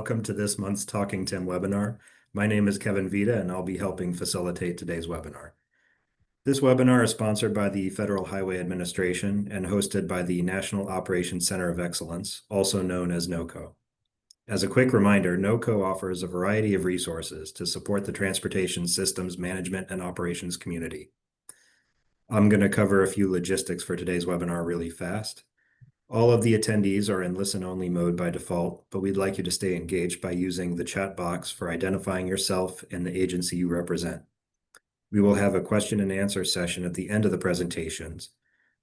Welcome to this month's Talking Tim webinar. My name is Kevin Vita, and I'll be helping facilitate today's webinar. This webinar is sponsored by the Federal Highway Administration and hosted by the National Operations Center of Excellence, also known as NOCO. As a quick reminder, NOCO offers a variety of resources to support the transportation systems management and operations community. I'm going to cover a few logistics for today's webinar really fast. All of the attendees are in listen-only mode by default, but we'd like you to stay engaged by using the chat box for identifying yourself and the agency you represent. We will have a question and answer session at the end of the presentations,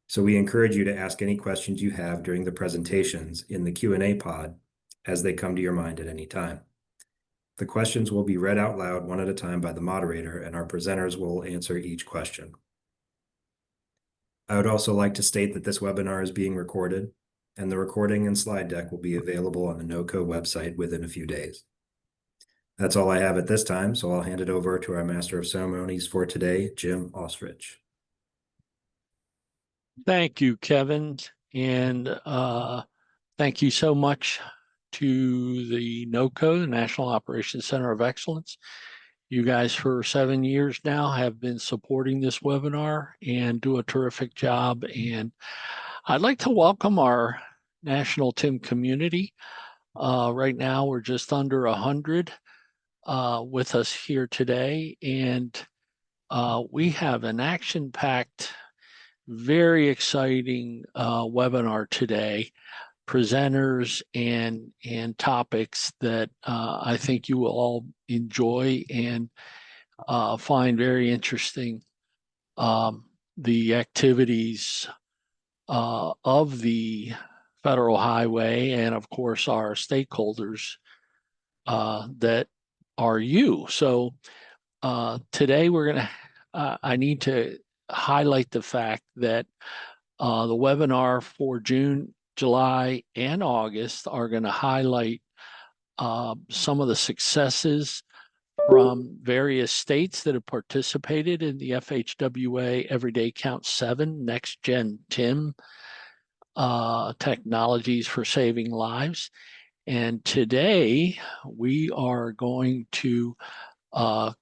so we encourage you to ask any questions you have during the presentations in the Q&A pod as they come to your mind at any time. The questions will be read out loud one at a time by the moderator, and our presenters will answer each question. I would also like to state that this webinar is being recorded, and the recording and slide deck will be available on the NOCO website within a few days. That's all I have at this time, so I'll hand it over to our Master of Ceremonies for today, Jim Ostrich. Thank you, Kevin, and thank you so much to the NOCO, the National Operations Center of Excellence. You guys for 7 years now have been supporting this webinar and do a terrific job. And I'd like to welcome our National TIM community. Right now, we're just under 100 with us here today. And we have an action-packed, very exciting webinar today. Presenters and topics that I think you will all enjoy and find very interesting. The activities of the Federal Highway and, of course, our stakeholders that are you. So today we're going to, I need to highlight the fact that the webinar for June, July, and August are going to highlight some of the successes from various states that have participated in the FHWA Everyday Count 7 Next Gen TIM technologies for saving lives. And today we are going to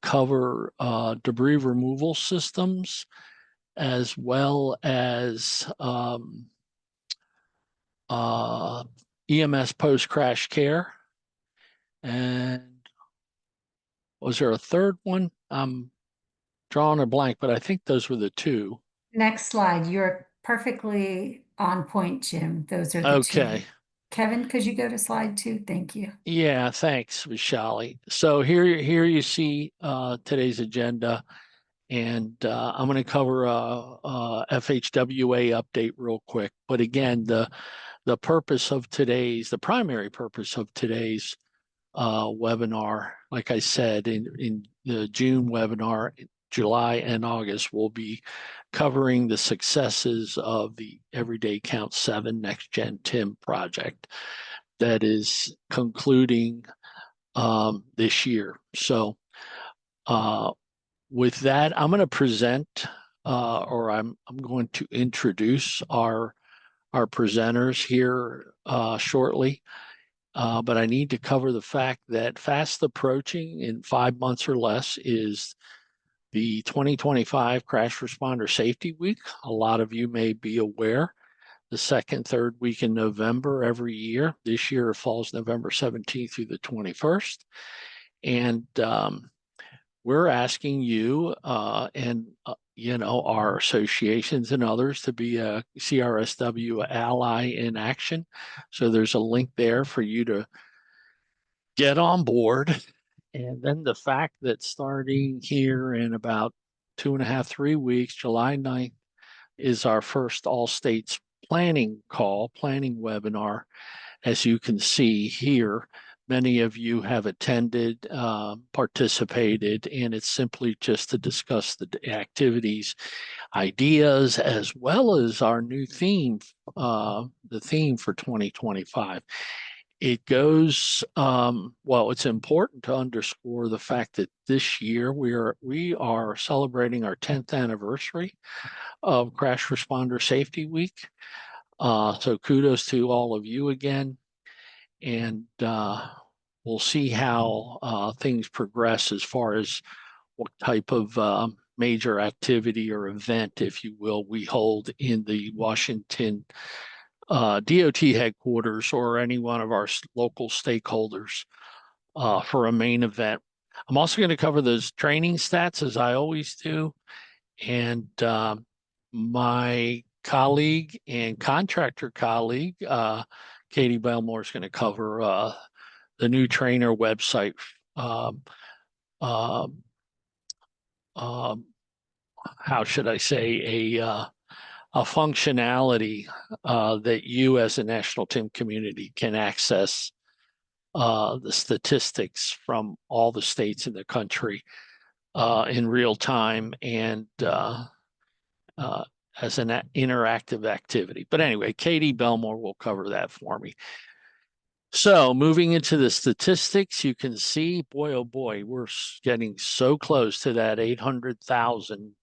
cover debris removal systems as well as EMS post-crash care. And was there a third one? I'm drawing a blank, but I think those were the two. Next slide. You're perfectly on point, Jim. Those are the two. Kevin, could you go to slide 2? Thank you. Yeah, thanks, Vishali. So here you see today's agenda. And I'm going to cover a FHWA update real quick. But again, the primary purpose of today's webinar, like I said, in the June webinar, July and August, we'll be covering the successes of the Everyday Count 7 Next Gen TIM project that is concluding this year. So with that, I'm going to present, or I'm going to introduce our presenters here shortly. But I need to cover the fact that fast approaching in 5 months or less is the 2025 Crash Responder Safety Week. A lot of you may be aware, the second, third week in November every year. This year it falls November 17th through the 21st. And we're asking you and our associations and others to be a CRSW ally in action. So there's a link there for you to get on board. And then the fact that starting here in about 2.5, 3 weeks, July 9th, is our first all states planning webinar. As you can see here, many of you have attended, participated, and it's simply just to discuss the activities, ideas, as well as our new theme, the theme for 2025. It goes, well, it's important to underscore the fact that this year we are celebrating our 10th anniversary of Crash Responder Safety Week. So kudos to all of you again. And we'll see how things progress as far as what type of major activity or event, if you will, we hold in the Washington DOT headquarters or any one of our local stakeholders for a main event. I'm also going to cover those training stats as I always do. And my colleague and contractor colleague, Katie Belmore, is going to cover the new trainer website. How should I say, a functionality that you as a national TIM community can access the statistics from all the states in the country in real time and as an interactive activity. But anyway, Katie Belmore will cover that for me. So moving into the statistics, you can see, boy, oh boy, we're getting so close to that 800,000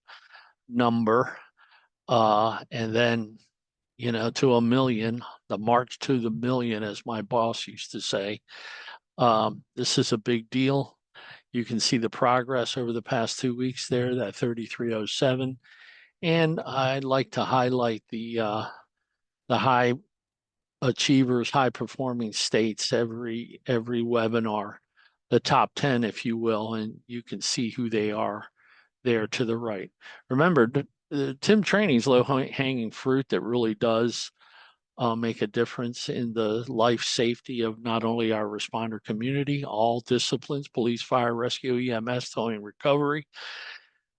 number. And then, you know, to 1 million, the march to the million, as my boss used to say. This is a big deal. You can see the progress over the past 2 weeks there, that 3307. And I'd like to highlight the high achievers, high performing states every webinar, the top 10, if you will, and you can see who they are there to the right. Remember, the TIM training is low hanging fruit that really does make a difference in the life safety of not only our responder community, all disciplines, police, fire, rescue, EMS, towing, recovery,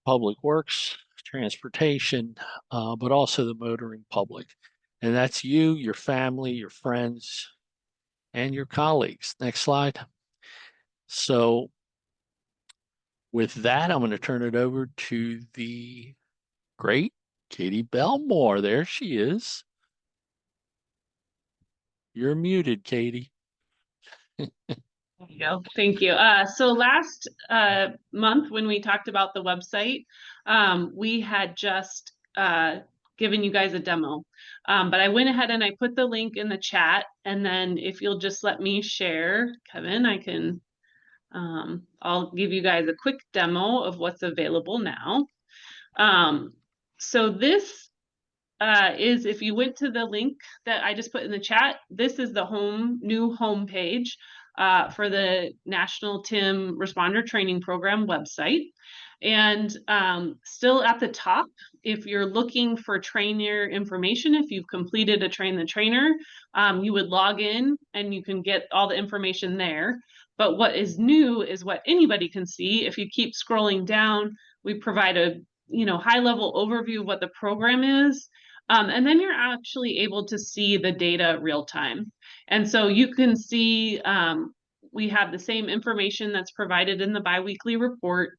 public works, transportation, but also the motoring public. And that's you, your family, your friends, and your colleagues. Next slide. So with that, I'm going to turn it over to the great Katie Belmore. There she is. You're muted, Katie. There you go. Thank you. So last month when we talked about the website, we had just given you guys a demo. But I went ahead and I put the link in the chat, and then if you'll just let me share, Kevin, I can, I'll give you guys a quick demo of what's available now. So this is, if you went to the link that I just put in the chat, this is the new home page for the National TIM Responder Training Program website. And still at the top, if you're looking for trainer information, if you've completed a Train the Trainer, you would log in and you can get all the information there. But what is new is what anybody can see. If you keep scrolling down, we provide a high-level overview of what the program is. And then you're actually able to see the data real time. And so you can see we have the same information that's provided in the biweekly report,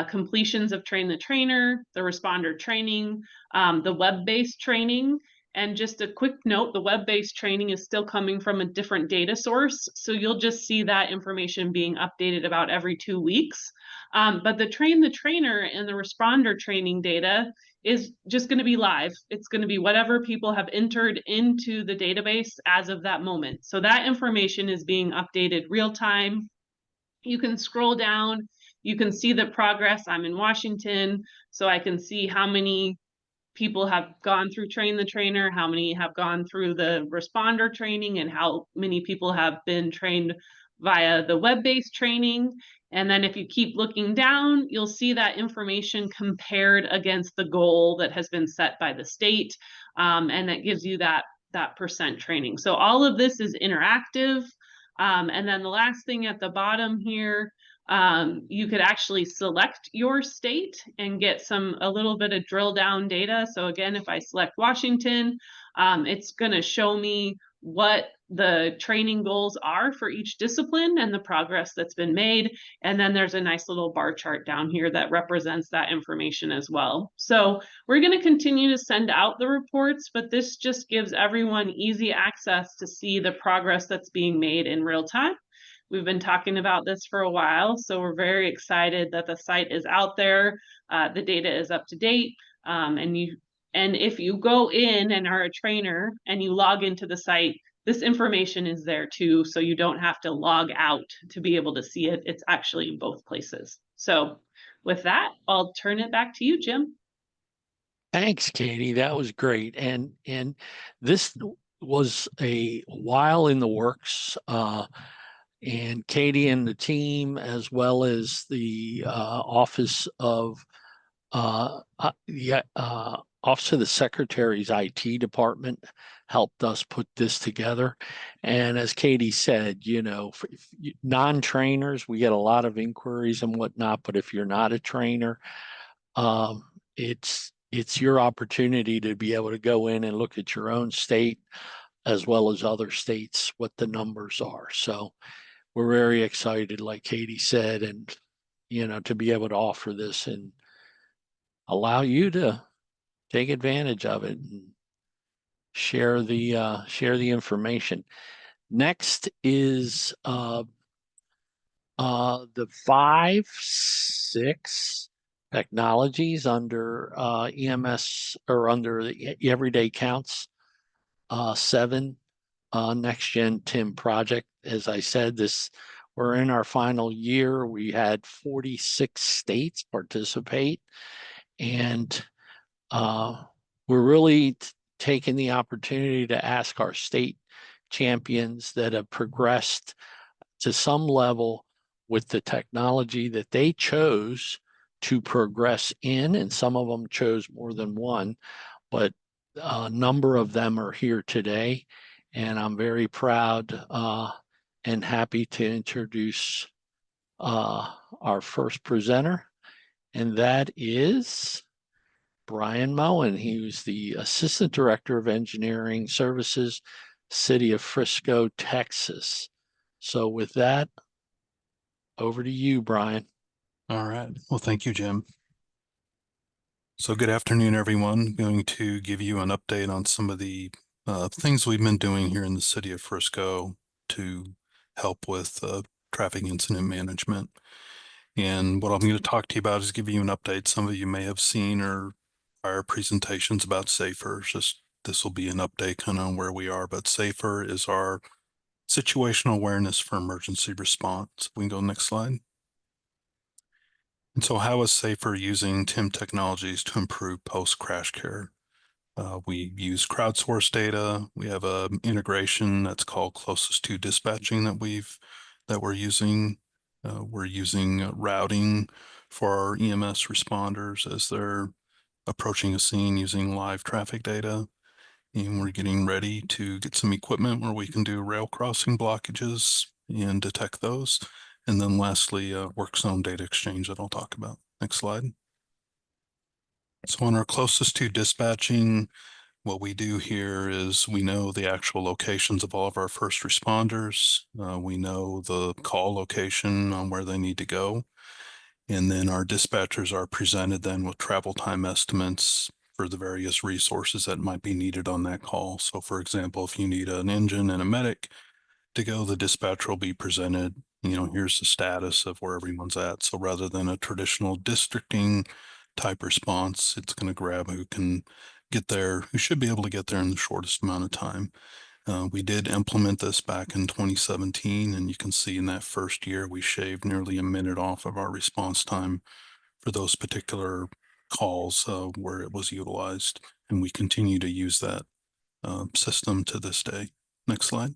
completions of Train the Trainer, the responder training, the web-based training. And just a quick note, the web-based training is still coming from a different data source. So you'll just see that information being updated about every 2 weeks. But the Train the Trainer and the responder training data is just going to be live. It's going to be whatever people have entered into the database as of that moment. So that information is being updated real time. You can scroll down. You can see the progress. I'm in Washington, so I can see how many people have gone through Train the Trainer, how many have gone through the responder training, and how many people have been trained via the web-based training. And then if you keep looking down, you'll see that information compared against the goal that has been set by the state. And that gives you that percent training. So all of this is interactive. And then the last thing at the bottom here, you could actually select your state and get a little bit of drill down data. So again, if I select Washington, it's going to show me what the training goals are for each discipline and the progress that's been made. And then there's a nice little bar chart down here that represents that information as well. So we're going to continue to send out the reports, but this just gives everyone easy access to see the progress that's being made in real time. We've been talking about this for a while, so we're very excited that the site is out there. The data is up to date, and if you go in and are a trainer and you log into the site, this information is there too, so you don't have to log out to be able to see it. It's actually in both places. So with that, I'll turn it back to you, Jim. Thanks, Katie. That was great. And this was a while in the works. And Katie and the team, as well as the Office of Office of the Secretary's IT department helped us put this together. And as Katie said, you know, for non-trainers, we get a lot of inquiries and whatnot, but if you're not a trainer, it's your opportunity to be able to go in and look at your own state as well as other states, what the numbers are. So we're very excited, like Katie said, and, you know, to be able to offer this and allow you to take advantage of it and share the information. Next is the 5, 6 technologies under EMS or under the Everyday Counts. 7 Next Gen TIM project. As I said, we're in our final year. We had 46 states participate, and we're really taking the opportunity to ask our state champions that have progressed to some level with the technology that they chose to progress in, and some of them chose more than one, but a number of them are here today, and I'm very proud and happy to introduce our first presenter, and that is Brian Moen. He was the Assistant Director of Engineering Services, City of Frisco, Texas. So with that, over to you, Brian. All right. Well, thank you, Jim. So good afternoon, everyone. I'm going to give you an update on some of the things we've been doing here in the City of Frisco to help with traffic incident management. And what I'm going to talk to you about is give you an update. Some of you may have seen or prior presentations about SAFER. This will be an update kind of on where we are, but SAFER is our situational awareness for emergency response. We can go next slide. And so how is SAFER using TIM technologies to improve post-crash care? We use crowdsourced data. We have an integration that's called Closest to Dispatching that we're using. We're using routing for our EMS responders as they're approaching a scene using live traffic data. And we're getting ready to get some equipment where we can do rail crossing blockages and detect those. And then lastly, work zone data exchange that I'll talk about. Next slide. So on our Closest to Dispatching, what we do here is we know the actual locations of all of our first responders. We know the call location on where they need to go. And then our dispatchers are presented then with travel time estimates for the various resources that might be needed on that call. So for example, if you need an engine and a medic to go, the dispatcher will be presented, you know, here's the status of where everyone's at. So rather than a traditional districting type response, it's going to grab who can get there, who should be able to get there in the shortest amount of time. We did implement this back in 2017, and you can see in that first year, we shaved nearly a minute off of our response time for those particular calls where it was utilized. And we continue to use that system to this day. Next slide.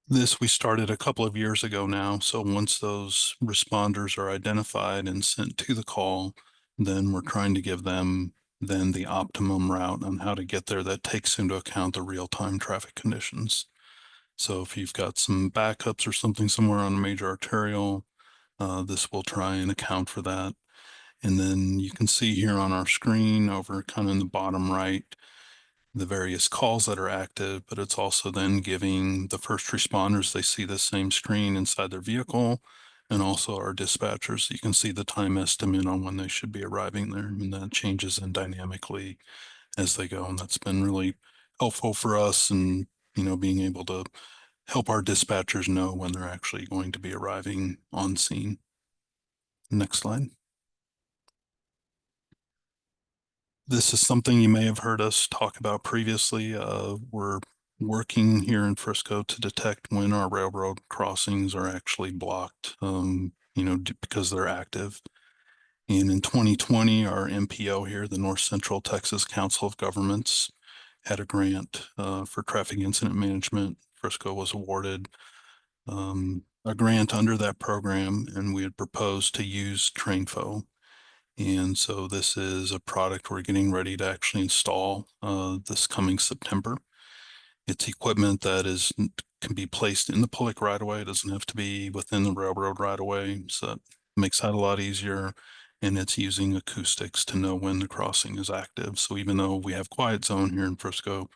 This we started a couple of years ago now. So once those responders are identified and sent to the call, then we're trying to give them then the optimum route on how to get there that takes into account the real-time traffic conditions. So if you've got some backups or something somewhere on a major arterial, this will try and account for that. And then you can see here on our screen over kind of in the bottom right, the various calls that are active, but it's also then giving the first responders, they see the same screen inside their vehicle, and also our dispatchers. You can see the time estimate on when they should be arriving there, and that changes in dynamically as they go. And that's been really helpful for us, and, you know, being able to help our dispatchers know when they're actually going to be arriving on scene. Next slide. This is something you may have heard us talk about previously. We're working here in Frisco to detect when our railroad crossings are actually blocked, because they're active. And in 2020, our MPO here, the North Central Texas Council of Governments, had a grant for traffic incident management. Frisco was awarded a grant under that program, and we had proposed to use TrainFo. And so this is a product we're getting ready to actually install this coming September. It's equipment that can be placed in the public right of way. It doesn't have to be within the railroad right of way. So that makes that a lot easier. And it's using acoustics to know when the crossing is active. So even though we have quiet zone here in Frisco,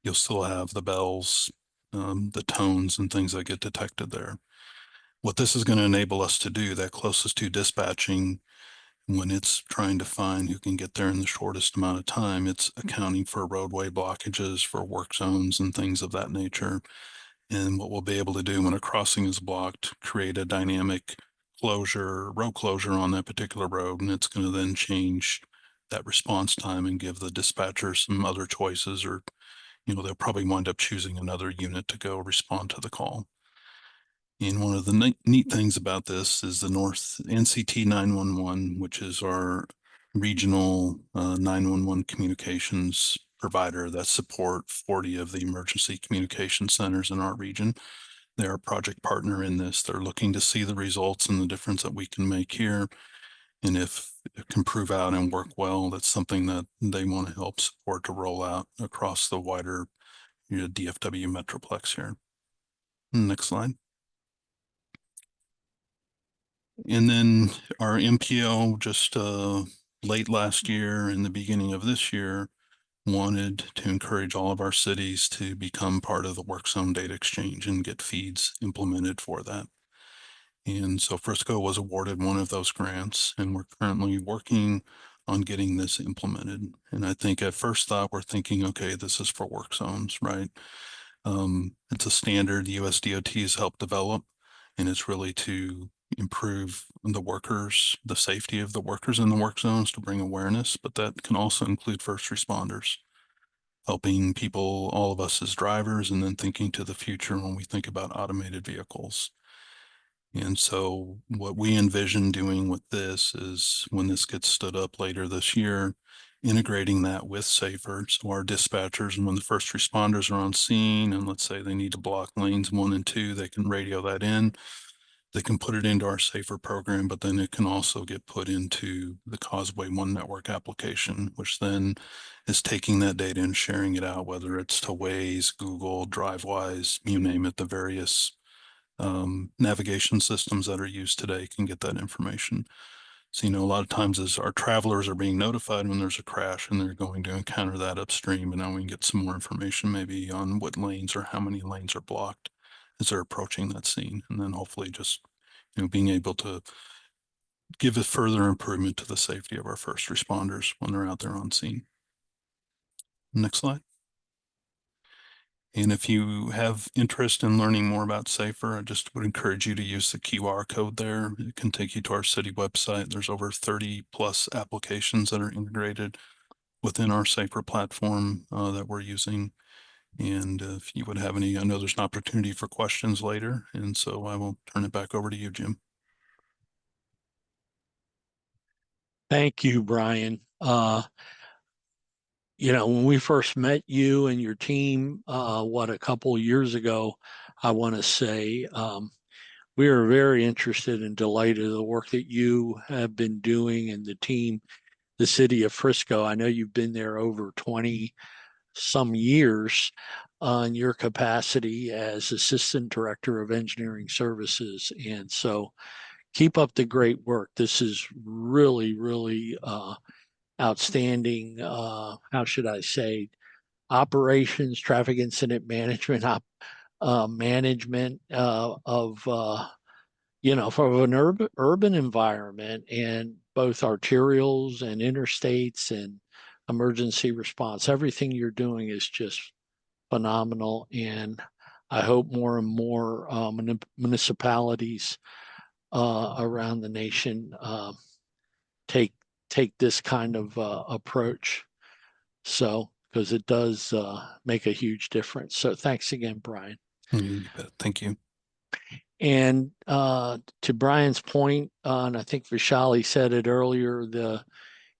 you'll still have the bells, the tones and things that get detected there. What this is going to enable us to do, that closest to dispatching, when it's trying to find who can get there in the shortest amount of time, it's accounting for roadway blockages, for work zones and things of that nature. And what we'll be able to do when a crossing is blocked, create a dynamic road closure on that particular road. And it's going to then change that response time and give the dispatcher some other choices, or, they'll probably wind up choosing another unit to go respond to the call. And one of the neat things about this is the North NCT 911, which is our regional 911 communications provider that support 40 of the emergency communication centers in our region. They're a project partner in this. They're looking to see the results and the difference that we can make here. And if it can prove out and work well, that's something that they want to help support to roll out across the wider DFW Metroplex here. Next slide. And then our MPO just late last year and the beginning of this year wanted to encourage all of our cities to become part of the Work Zone Data Exchange and get feeds implemented for that. And so Frisco was awarded one of those grants, and we're currently working on getting this implemented. And I think at first thought, we're thinking, okay, this is for work zones, right? It's a standard the USDOT has helped develop, and it's really to improve the safety of the workers in the work zones, to bring awareness, but that can also include first responders, helping people, all of us as drivers, and then thinking to the future when we think about automated vehicles. And so what we envision doing with this is, when this gets stood up later this year, integrating that with Safer. So our dispatchers, and when the first responders are on scene, and let's say they need to block lanes 1 and 2, they can radio that in. They can put it into our Safer program, but then it can also get put into the Causeway One Network application, which then is taking that data and sharing it out, whether it's to Waze, Google, DriveWise, you name it, the various navigation systems that are used today can get that information. So, a lot of times as our travelers are being notified when there's a crash and they're going to encounter that upstream, and now we can get some more information maybe on what lanes or how many lanes are blocked as they're approaching that scene. And then hopefully just, being able to give a further improvement to the safety of our first responders when they're out there on scene. Next slide. And if you have interest in learning more about Safer, I just would encourage you to use the QR code there. It can take you to our city website. There's over 30 plus applications that are integrated within our Safer platform that we're using. And if you would have any, I know there's an opportunity for questions later. And so I will turn it back over to you, Jim. Thank you, Brian. When we first met you and your team, a couple of years ago, I want to say we are very interested and delighted of the work that you have been doing, and the team, the city of Frisco. I know you've been there over 20 some years in your capacity as Assistant Director of Engineering Services. And so keep up the great work. This is really, really outstanding, how should I say, operations, traffic incident management, management of for an urban environment, and both arterials and interstates and emergency response. Everything you're doing is just phenomenal, and I hope more and more municipalities around the nation take this kind of approach. So, because it does make a huge difference. So thanks again, Brian. You bet. Thank you. And to Brian's point, and I think Vishali said it earlier,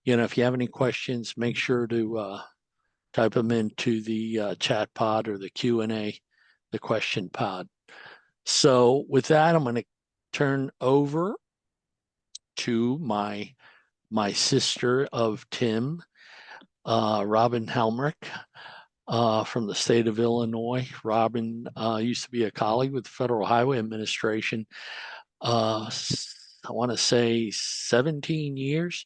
if you have any questions, make sure to type them into the chat pod or the Q&A, the question pod. So with that, I'm going to turn over to my sister of Tim, Robin Helmrich, from the state of Illinois. Robin used to be a colleague with the Federal Highway Administration. I want to say 17 years,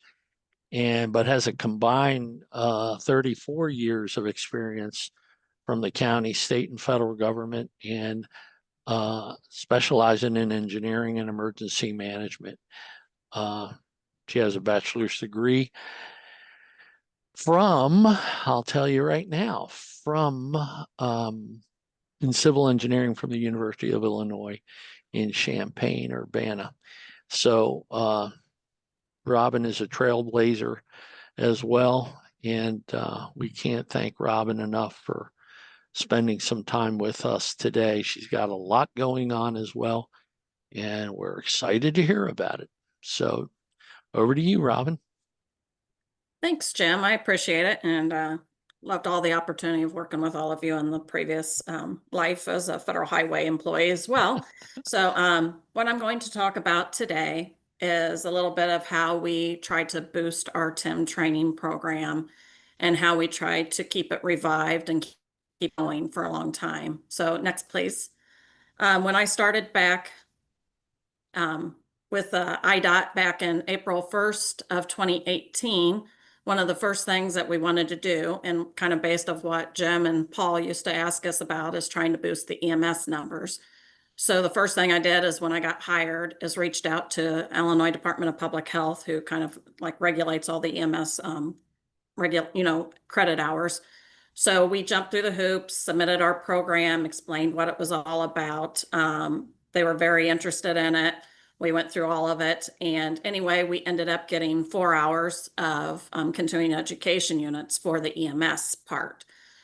but has a combined 34 years of experience from the county, state, and federal government, and specializing in engineering and emergency management. She has a bachelor's degree from, I'll tell you right now, in civil engineering from the University of Illinois in Champaign-Urbana. So Robin is a trailblazer as well, and we can't thank Robin enough for spending some time with us today. She's got a lot going on as well, and we're excited to hear about it. So over to you, Robin. Thanks, Jim. I appreciate it, and loved all the opportunity of working with all of you in the previous life as a federal highway employee as well. So what I'm going to talk about today is a little bit of how we tried to boost our TIM training program and how we tried to keep it revived and keep going for a long time. So next, please. When I started back with IDOT back in April 1st of 2018, one of the first things that we wanted to do, and kind of based off what Jim and Paul used to ask us about, is trying to boost the EMS numbers. So the first thing I did is when I got hired is reached out to Illinois Department of Public Health, who kind of like regulates all the EMS credit hours. So we jumped through the hoops, submitted our program, explained what it was all about. They were very interested in it. We went through all of it. And anyway, we ended up getting 4 hours of continuing education units for the EMS part.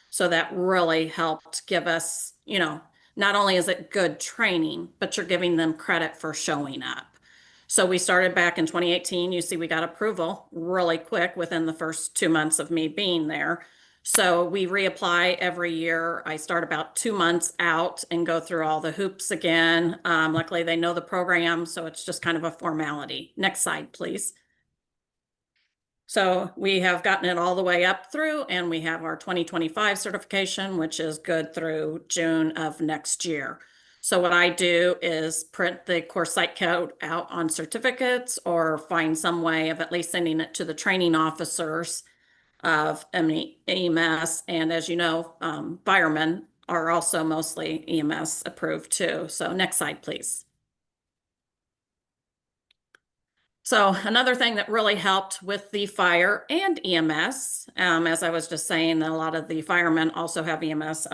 So that really helped give us, not only is it good training, but you're giving them credit for showing up. So we started back in 2018. You see, we got approval really quick within the first 2 months of me being there. So we reapply every year. I start about 2 months out and go through all the hoops again. Luckily, they know the program, so it's just kind of a formality. Next slide, please. So we have gotten it all the way up through, and we have our 2025 certification, which is good through June of next year. So what I do is print the course site code out on certificates or find some way of at least sending it to the training officers of EMS. And as you know, firemen are also mostly EMS approved too. So next slide, please. So another thing that really helped with the fire and EMS, as I was just saying, that a lot of the firemen also have EMS,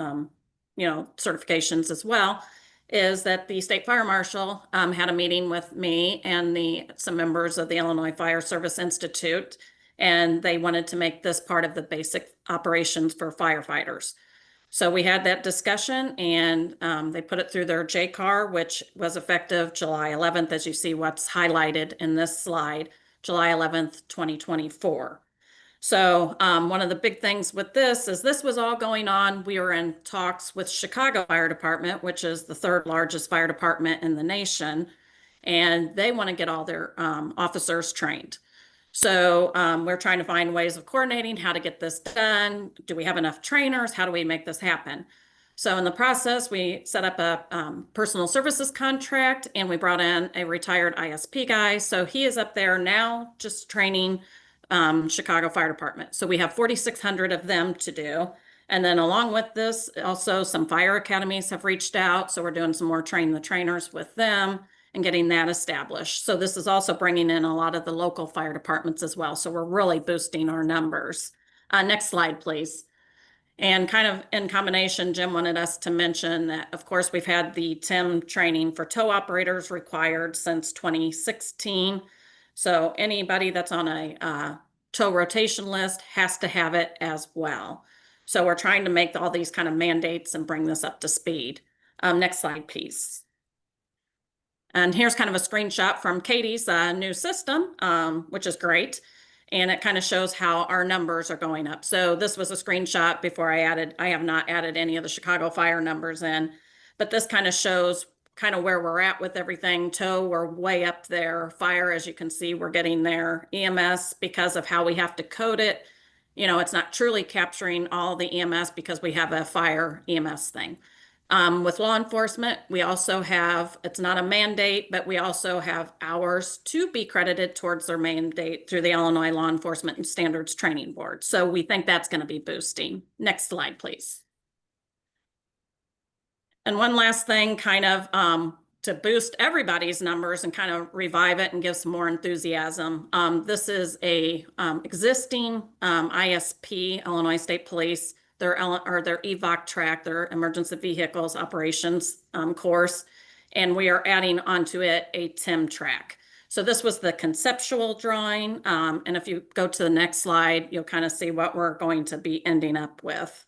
certifications as well, is that the state fire marshal had a meeting with me and some members of the Illinois Fire Service Institute, and they wanted to make this part of the basic operations for firefighters. So we had that discussion, and they put it through their JCAR, which was effective July 11th, as you see what's highlighted in this slide, July 11th, 2024. So one of the big things with this is this was all going on. We were in talks with Chicago Fire Department, which is the 3rd largest fire department in the nation, and they want to get all their officers trained. So we're trying to find ways of coordinating how to get this done. Do we have enough trainers? How do we make this happen? So in the process, we set up a personal services contract, and we brought in a retired ISP guy. So he is up there now just training Chicago Fire Department. So we have 4,600 of them to do. And then along with this, also some fire academies have reached out. So we're doing some more train the trainers with them and getting that established. So this is also bringing in a lot of the local fire departments as well. So we're really boosting our numbers. Next slide, please. And kind of in combination, Jim wanted us to mention that, of course, we've had the TIM training for tow operators required since 2016. So anybody that's on a tow rotation list has to have it as well. So we're trying to make all these kind of mandates and bring this up to speed. Next slide, please. And here's kind of a screenshot from Katie's new system, which is great. And it kind of shows how our numbers are going up. So this was a screenshot before I have not added any of the Chicago fire numbers in, but this kind of shows kind of where we're at with everything. Tow, we're way up there. Fire, as you can see, we're getting there. EMS, because of how we have to code it, you know, it's not truly capturing all the EMS because we have a fire EMS thing. With law enforcement, we also have, it's not a mandate, but we also have hours to be credited towards their mandate through the Illinois Law Enforcement and Standards Training Board. So we think that's going to be boosting. Next slide, please. And one last thing, kind of to boost everybody's numbers and kind of revive it and give some more enthusiasm. This is a existing ISP, Illinois State Police, their EVOC track, their emergency vehicles operations course, and we are adding onto it a TIM track. So this was the conceptual drawing, and if you go to the next slide, you'll kind of see what we're going to be ending up with.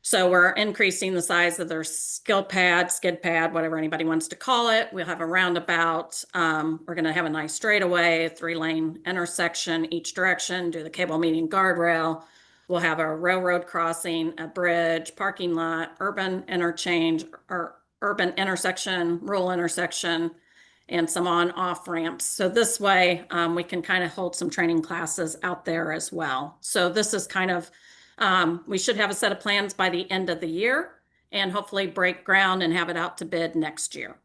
So we're increasing the size of their skill pad, skid pad, whatever anybody wants to call it. We'll have a roundabout. We're going to have a nice straightaway, 3-lane intersection each direction, do the cable median guardrail. We'll have a railroad crossing, a bridge, parking lot, urban interchange, or urban intersection, rural intersection, and some on-off ramps. So this way we can kind of hold some training classes out there as well. So this is kind of, we should have a set of plans by the end of the year and hopefully break ground and have it out to bid next year.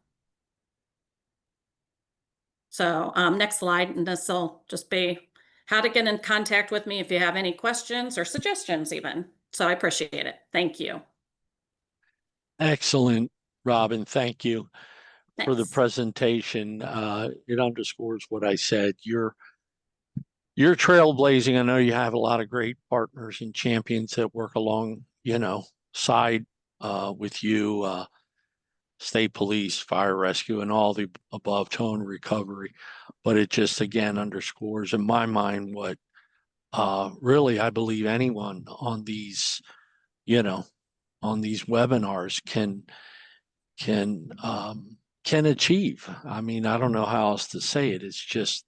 So next slide, and this will just be how to get in contact with me if you have any questions or suggestions even. So I appreciate it. Thank you. Excellent, Robin. Thank you for the Thanks. presentation. It underscores what I said. You're trailblazing. I know you have a lot of great partners and champions that work along, side with you, state police, fire rescue, and all the above, tow and recovery. But it just, again, underscores in my mind what really I believe anyone on these, on these webinars can achieve. I mean, I don't know how else to say it. It's just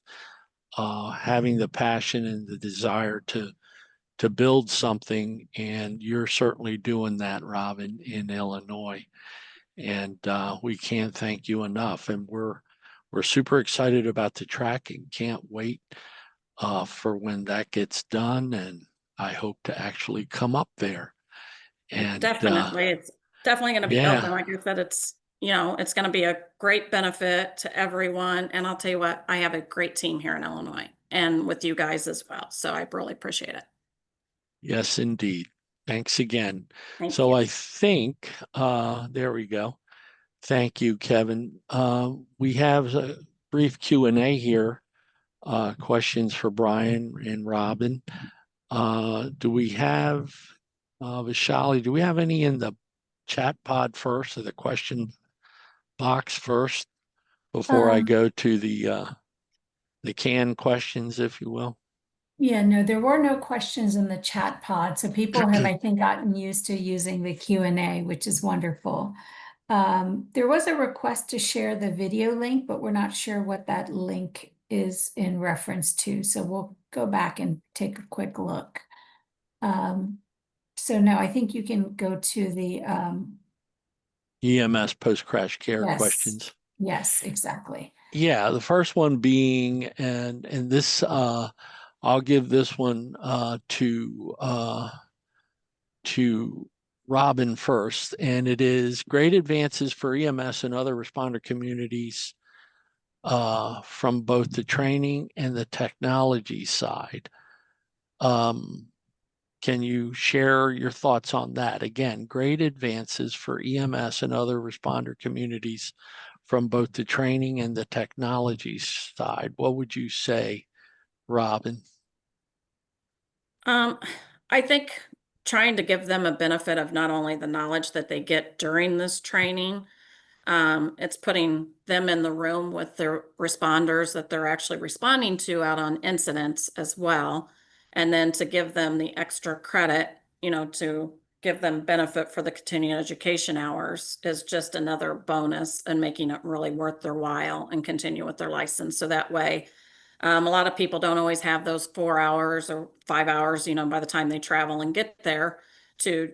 having the passion and the desire to build something, and you're certainly doing that, Robin, in Illinois. And we can't thank you enough. And we're super excited about the tracking. Can't wait for when that gets done. And I hope to actually come up there. And definitely, it's definitely going to be open. Like I said, it's going to be a great benefit to everyone. And I'll tell you what, I have a great team here in Illinois and with you guys as well. So I really appreciate it. Yes, indeed. Thanks again. Thank you. I think, there we go. Thank you, Kevin. We have a brief Q&A here. Questions for Brian and Robin. Do we have, Vishali, do we have any in the chat pod first, or the question box first, before I go to the canned questions, if you will? Yeah, no, there were no questions in the chat pod. So people have, I think, gotten used to using the Q&A, which is wonderful. There was a request to share the video link, but we're not sure what that link is in reference to. So we'll go back and take a quick look. So no, I think you can go to the EMS post-crash care yes. questions. Yes, exactly. Yeah, the first one being, and this, I'll give this one to Robin first, and it is great advances for EMS and other responder communities from both the training and the technology side. Can you share your thoughts on that? Again, great advances for EMS and other responder communities from both the training and the technology side. What would you say, Robin? I think trying to give them a benefit of not only the knowledge that they get during this training, it's putting them in the room with their responders that they're actually responding to out on incidents as well. And then to give them the extra credit, to give them benefit for the continuing education hours is just another bonus and making it really worth their while and continue with their license. So that way, a lot of people don't always have those 4 hours or 5 hours, by the time they travel and get there to,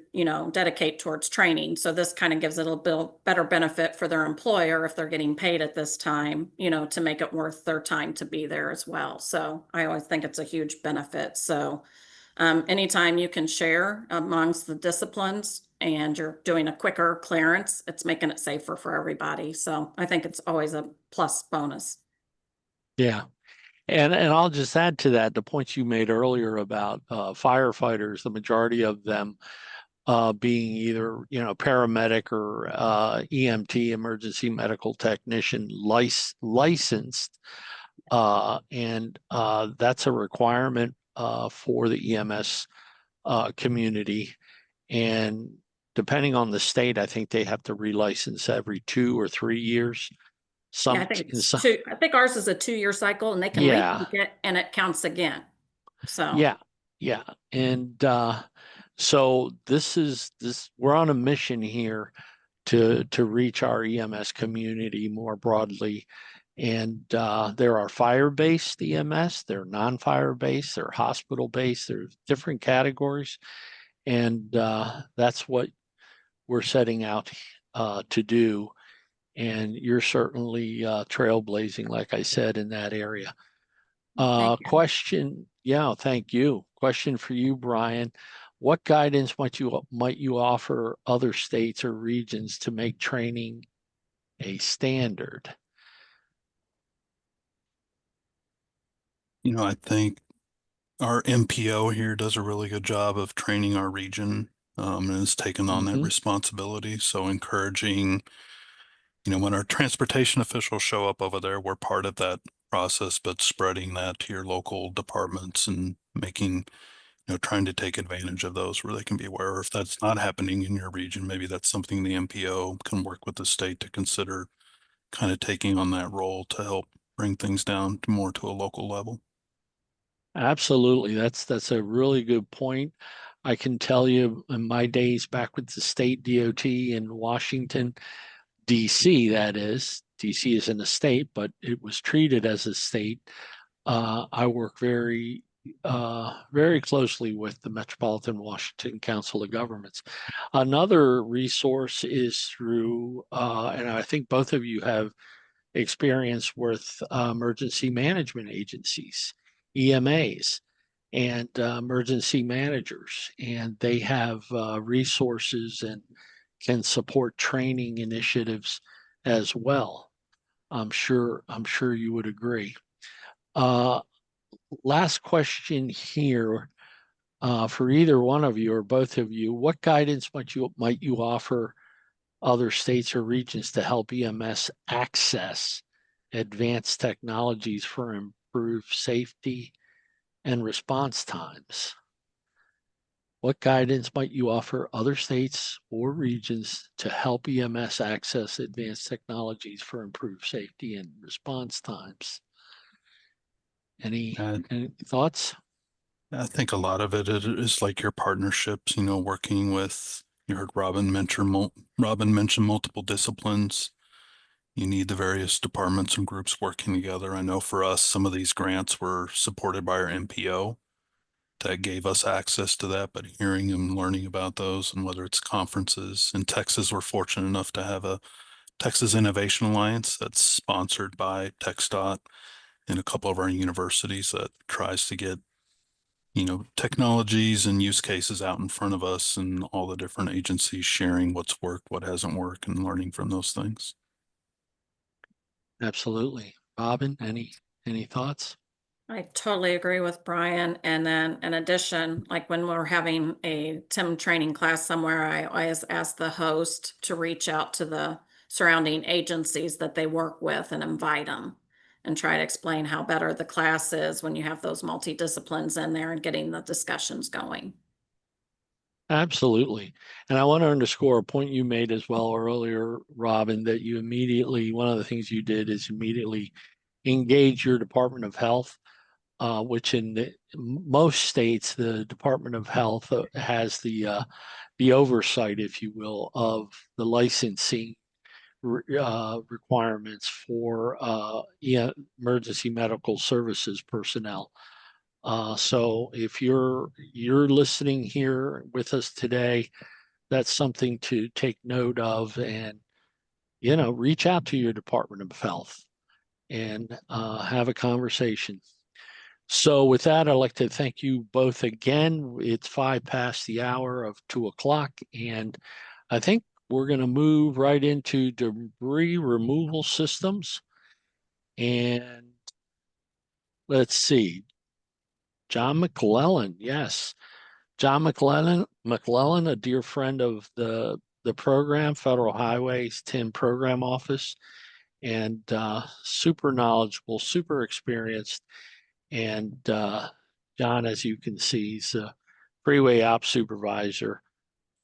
dedicate towards training. So this kind of gives it a little better benefit for their employer if they're getting paid at this time, to make it worth their time to be there as well. So I always think it's a huge benefit. So anytime you can share amongst the disciplines and you're doing a quicker clearance, it's making it safer for everybody. So I think it's always a plus bonus. Yeah. And I'll just add to that the points you made earlier about firefighters, the majority of them being either, paramedic or EMT, emergency medical technician licensed. And that's a requirement for the EMS community. And depending on the state, I think they have to relicense every 2 or 3 years. Yeah, I think ours is a 2-year cycle, and they can retake it and it counts again. So yeah. And so we're on a mission here to reach our EMS community more broadly. And there are fire-based EMS, they're non-fire-based, they're hospital-based, there's different categories. And that's what we're setting out to do. And you're certainly trailblazing, like I said, in that area. Thank you. Question, thank you. Question for you, Brian. What guidance might you offer other states or regions to make training a standard? I think our MPO here does a really good job of training our region and has taken on that responsibility. So encouraging, when our transportation officials show up over there, we're part of that process, but spreading that to your local departments and making, trying to take advantage of those where they can be aware. Or if that's not happening in your region, maybe that's something the MPO can work with the state to consider kind of taking on that role to help bring things down more to a local level. Absolutely. That's a really good point. I can tell you in my days back with the state DOT in Washington, DC, that is, DC isn't a state, but it was treated as a state. I work very closely with the Metropolitan Washington Council of Governments. Another resource is through, and I think both of you have experience with emergency management agencies, EMAs, and emergency managers, and they have resources and can support training initiatives as well. I'm sure you would agree. Last question here for either one of you or both of you. What guidance might you offer other states or regions to help EMS access advanced technologies for improved safety and response times? What guidance might you offer other states or regions to help EMS access advanced technologies for improved safety and response times? Any thoughts? I think a lot of it is like your partnerships, working with, you heard Robin mention multiple disciplines. You need the various departments and groups working together. I know for us, some of these grants were supported by our MPO that gave us access to that, but hearing and learning about those and whether it's conferences. In Texas, we're fortunate enough to have a Texas Innovation Alliance that's sponsored by TxDOT and a couple of our universities that tries to get, technologies and use cases out in front of us and all the different agencies sharing what's worked, what hasn't worked, and learning from those things. Absolutely. Robin, any thoughts? I totally agree with Brian. And then in addition, like when we're having a TIM training class somewhere, I always ask the host to reach out to the surrounding agencies that they work with and invite them and try to explain how better the class is when you have those multidisciplines in there and getting the discussions going. Absolutely. And I want to underscore a point you made as well earlier, Robin, that one of the things you did is immediately engage your Department of Health which in most states, the Department of Health has the oversight, if you will, of the licensing requirements for emergency medical services personnel. So if you're listening here with us today, that's something to take note of, and reach out to your Department of Health and have a conversation. So with that, I'd like to thank you both again. It's 5 past the hour of 2 o'clock, and I think we're going to move right into debris removal systems. And let's see, John McClellan, yes. John McClellan, a dear friend of the program, Federal Highways 10 Program Office, and super knowledgeable, super experienced. And John, as you can see, he's a freeway ops supervisor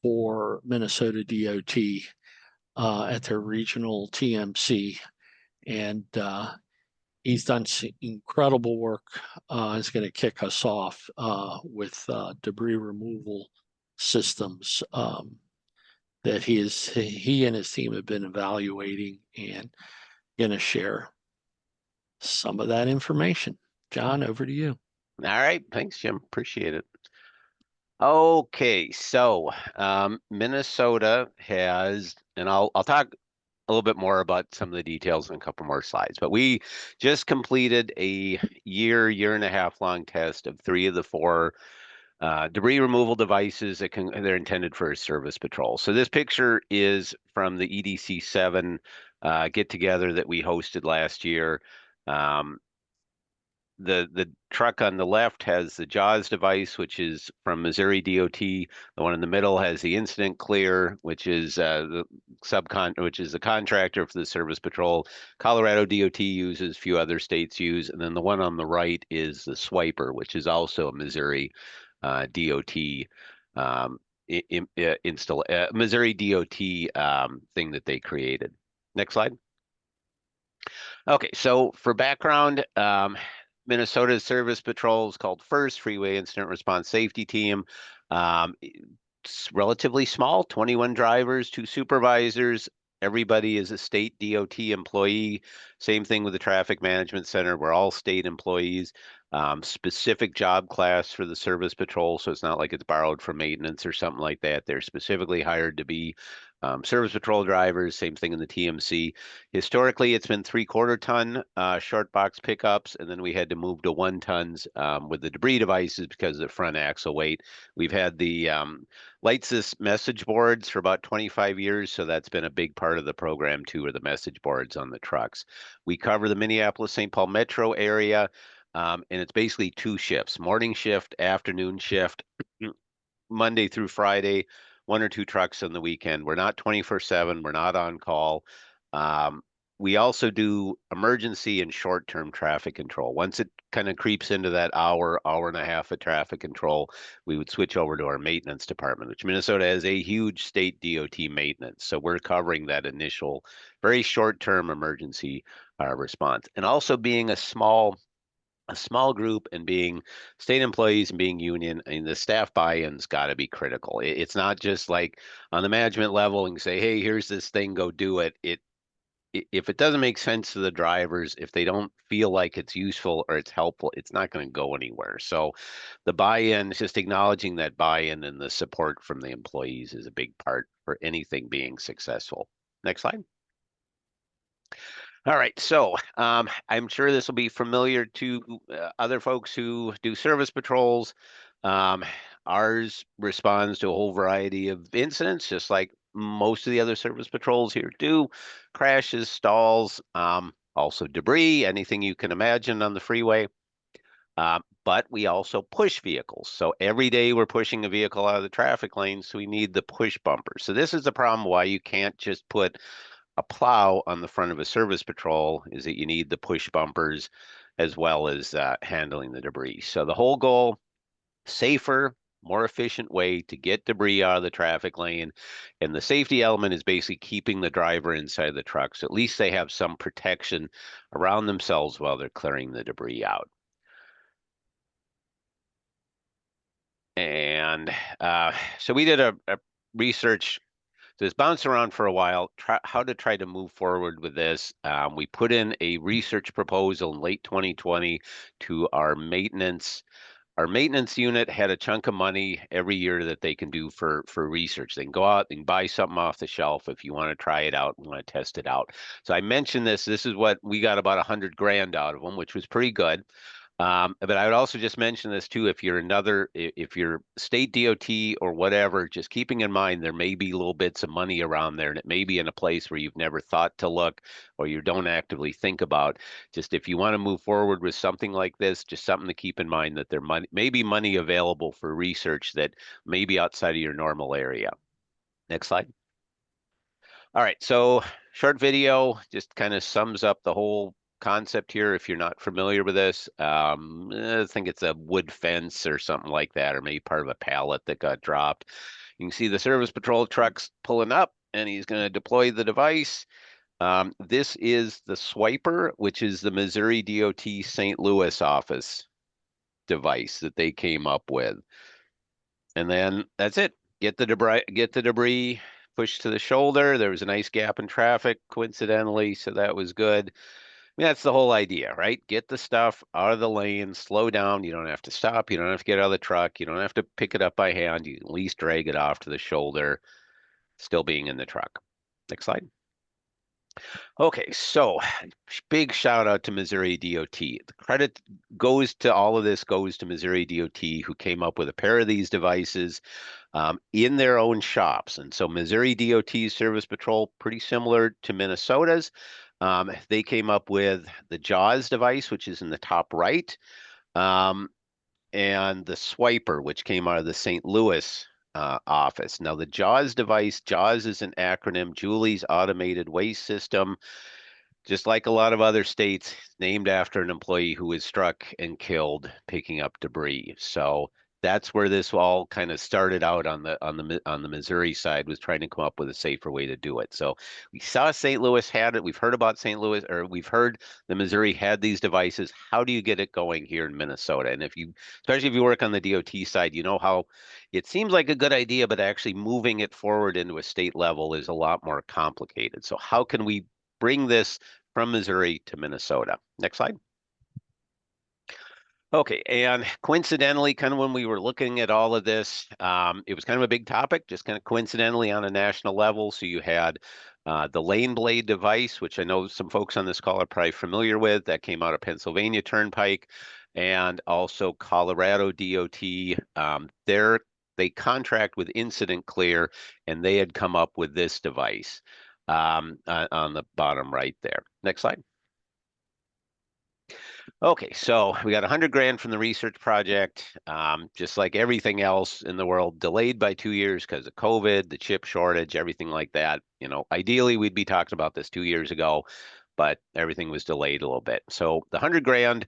for Minnesota DOT at their regional TMC. And he's done incredible work. He's going to kick us off with debris removal systems that he and his team have been evaluating, and going to share some of that information. John, over to you. All right. Thanks, Jim. Appreciate it. Okay. So Minnesota has, and I'll talk a little bit more about some of the details in a couple more slides, but we just completed a year and a half long test of 3 of the 4 debris removal devices that they're intended for a service patrol. So this picture is from the EDC 7 get together that we hosted last year. The truck on the left has the JAWS device, which is from Missouri DOT. The one in the middle has the Incident Clear, which is the contractor for the Service Patrol. Colorado DOT uses, a few other states use, and then the one on the right is the Swiper, which is also a Missouri DOT Missouri DOT thing that they created. Next slide. Okay, so for background, Minnesota's Service Patrol is called FIRST, Freeway Incident Response Safety Team. It's relatively small, 21 drivers, 2 supervisors. Everybody is a state DOT employee. Same thing with the Traffic Management Center. We're all state employees. Specific job class for the Service Patrol, so it's not like it's borrowed from maintenance or something like that. They're specifically hired to be Service Patrol drivers. Same thing in the TMC. Historically, it's been 3/4 ton short box pickups, and then we had to move to 1 tons with the debris devices because of the front axle weight. We've had the LightSys message boards for about 25 years, so that's been a big part of the program too, are the message boards on the trucks. We cover the Minneapolis-St. Paul metro area, and it's basically 2 shifts, morning shift, afternoon shift, Monday through Friday, 1 or 2 trucks on the weekend. We're not 24/7. We're not on call. We also do emergency and short-term traffic control. Once it kind of creeps into that hour and a half of traffic control, we would switch over to our maintenance department, which Minnesota has a huge state DOT maintenance. So we're covering that initial, very short-term emergency response. And also being a small group and being state employees and being union, I mean, the staff buy-in's got to be critical. It's not just like on the management level and say, hey, here's this thing, go do it. If it doesn't make sense to the drivers, if they don't feel like it's useful or it's helpful, it's not going to go anywhere. So the buy-in, just acknowledging that buy-in and the support from the employees is a big part for anything being successful. Next slide. All right, so I'm sure this will be familiar to other folks who do service patrols. Ours responds to a whole variety of incidents, just like most of the other service patrols here do. Crashes, stalls, also debris, anything you can imagine on the freeway. But we also push vehicles. So every day we're pushing a vehicle out of the traffic lane, so we need the push bumper. So this is the problem why you can't just put a plow on the front of a service patrol, is that you need the push bumpers as well as handling the debris. So the whole goal, safer, more efficient way to get debris out of the traffic lane. And the safety element is basically keeping the driver inside the truck. So at least they have some protection around themselves while they're clearing the debris out. And so we did a research. So it's bounced around for a while, how to try to move forward with this. We put in a research proposal in late 2020 to our maintenance. Our maintenance unit had a chunk of money every year that they can do for research. They can go out and buy something off the shelf if you want to try it out and want to test it out. So I mentioned this. This is what we got, about 100 grand out of them, which was pretty good. But I would also just mention this too, if you're state DOT or whatever, just keeping in mind there may be little bits of money around there, and it may be in a place where you've never thought to look or you don't actively think about. Just if you want to move forward with something like this, just something to keep in mind, that there may be money available for research that may be outside of your normal area. Next slide. All right, so short video just kind of sums up the whole concept here. If you're not familiar with this, I think it's a wood fence or something like that, or maybe part of a pallet that got dropped. You can see the service patrol trucks pulling up, and he's going to deploy the device. This is the swiper, which is the Missouri DOT St. Louis office device that they came up with. And then that's it. Get the debris pushed to the shoulder. There was a nice gap in traffic, coincidentally, so that was good. I mean, that's the whole idea, right? Get the stuff out of the lane, slow down. You don't have to stop. You don't have to get out of the truck. You don't have to pick it up by hand. You can at least drag it off to the shoulder, still being in the truck. Next slide. Okay, so big shout out to Missouri DOT. The credit goes to all of this, goes to Missouri DOT, who came up with a pair of these devices in their own shops. And so Missouri DOT Service Patrol, pretty similar to Minnesota's. They came up with the JAWS device, which is in the top right, and the swiper, which came out of the St. Louis office. Now, the JAWS device, JAWS is an acronym, Julie's Automated Waste System. Just like a lot of other states, named after an employee who was struck and killed picking up debris. So that's where this all kind of started out on the Missouri side, was trying to come up with a safer way to do it. So we saw St. Louis had it. We've heard about St. Louis, or we've heard the Missouri had these devices. How do you get it going here in Minnesota? And especially if you work on the DOT side, you know how it seems like a good idea, but actually moving it forward into a state level is a lot more complicated. So how can we bring this from Missouri to Minnesota? Next slide. Okay, and coincidentally, kind of when we were looking at all of this, it was kind of a big topic, just kind of coincidentally on a national level. So you had the Lane Blade device, which I know some folks on this call are probably familiar with, that came out of Pennsylvania Turnpike, and also Colorado DOT. They contract with Incident Clear, and they had come up with this device on the bottom right there. Next slide. Okay, so we got 100 grand from the research project. Just like everything else in the world, delayed by 2 years because of COVID, the chip shortage, everything like that. You know, ideally we'd be talking about this 2 years ago, but everything was delayed a little bit. So the 100 grand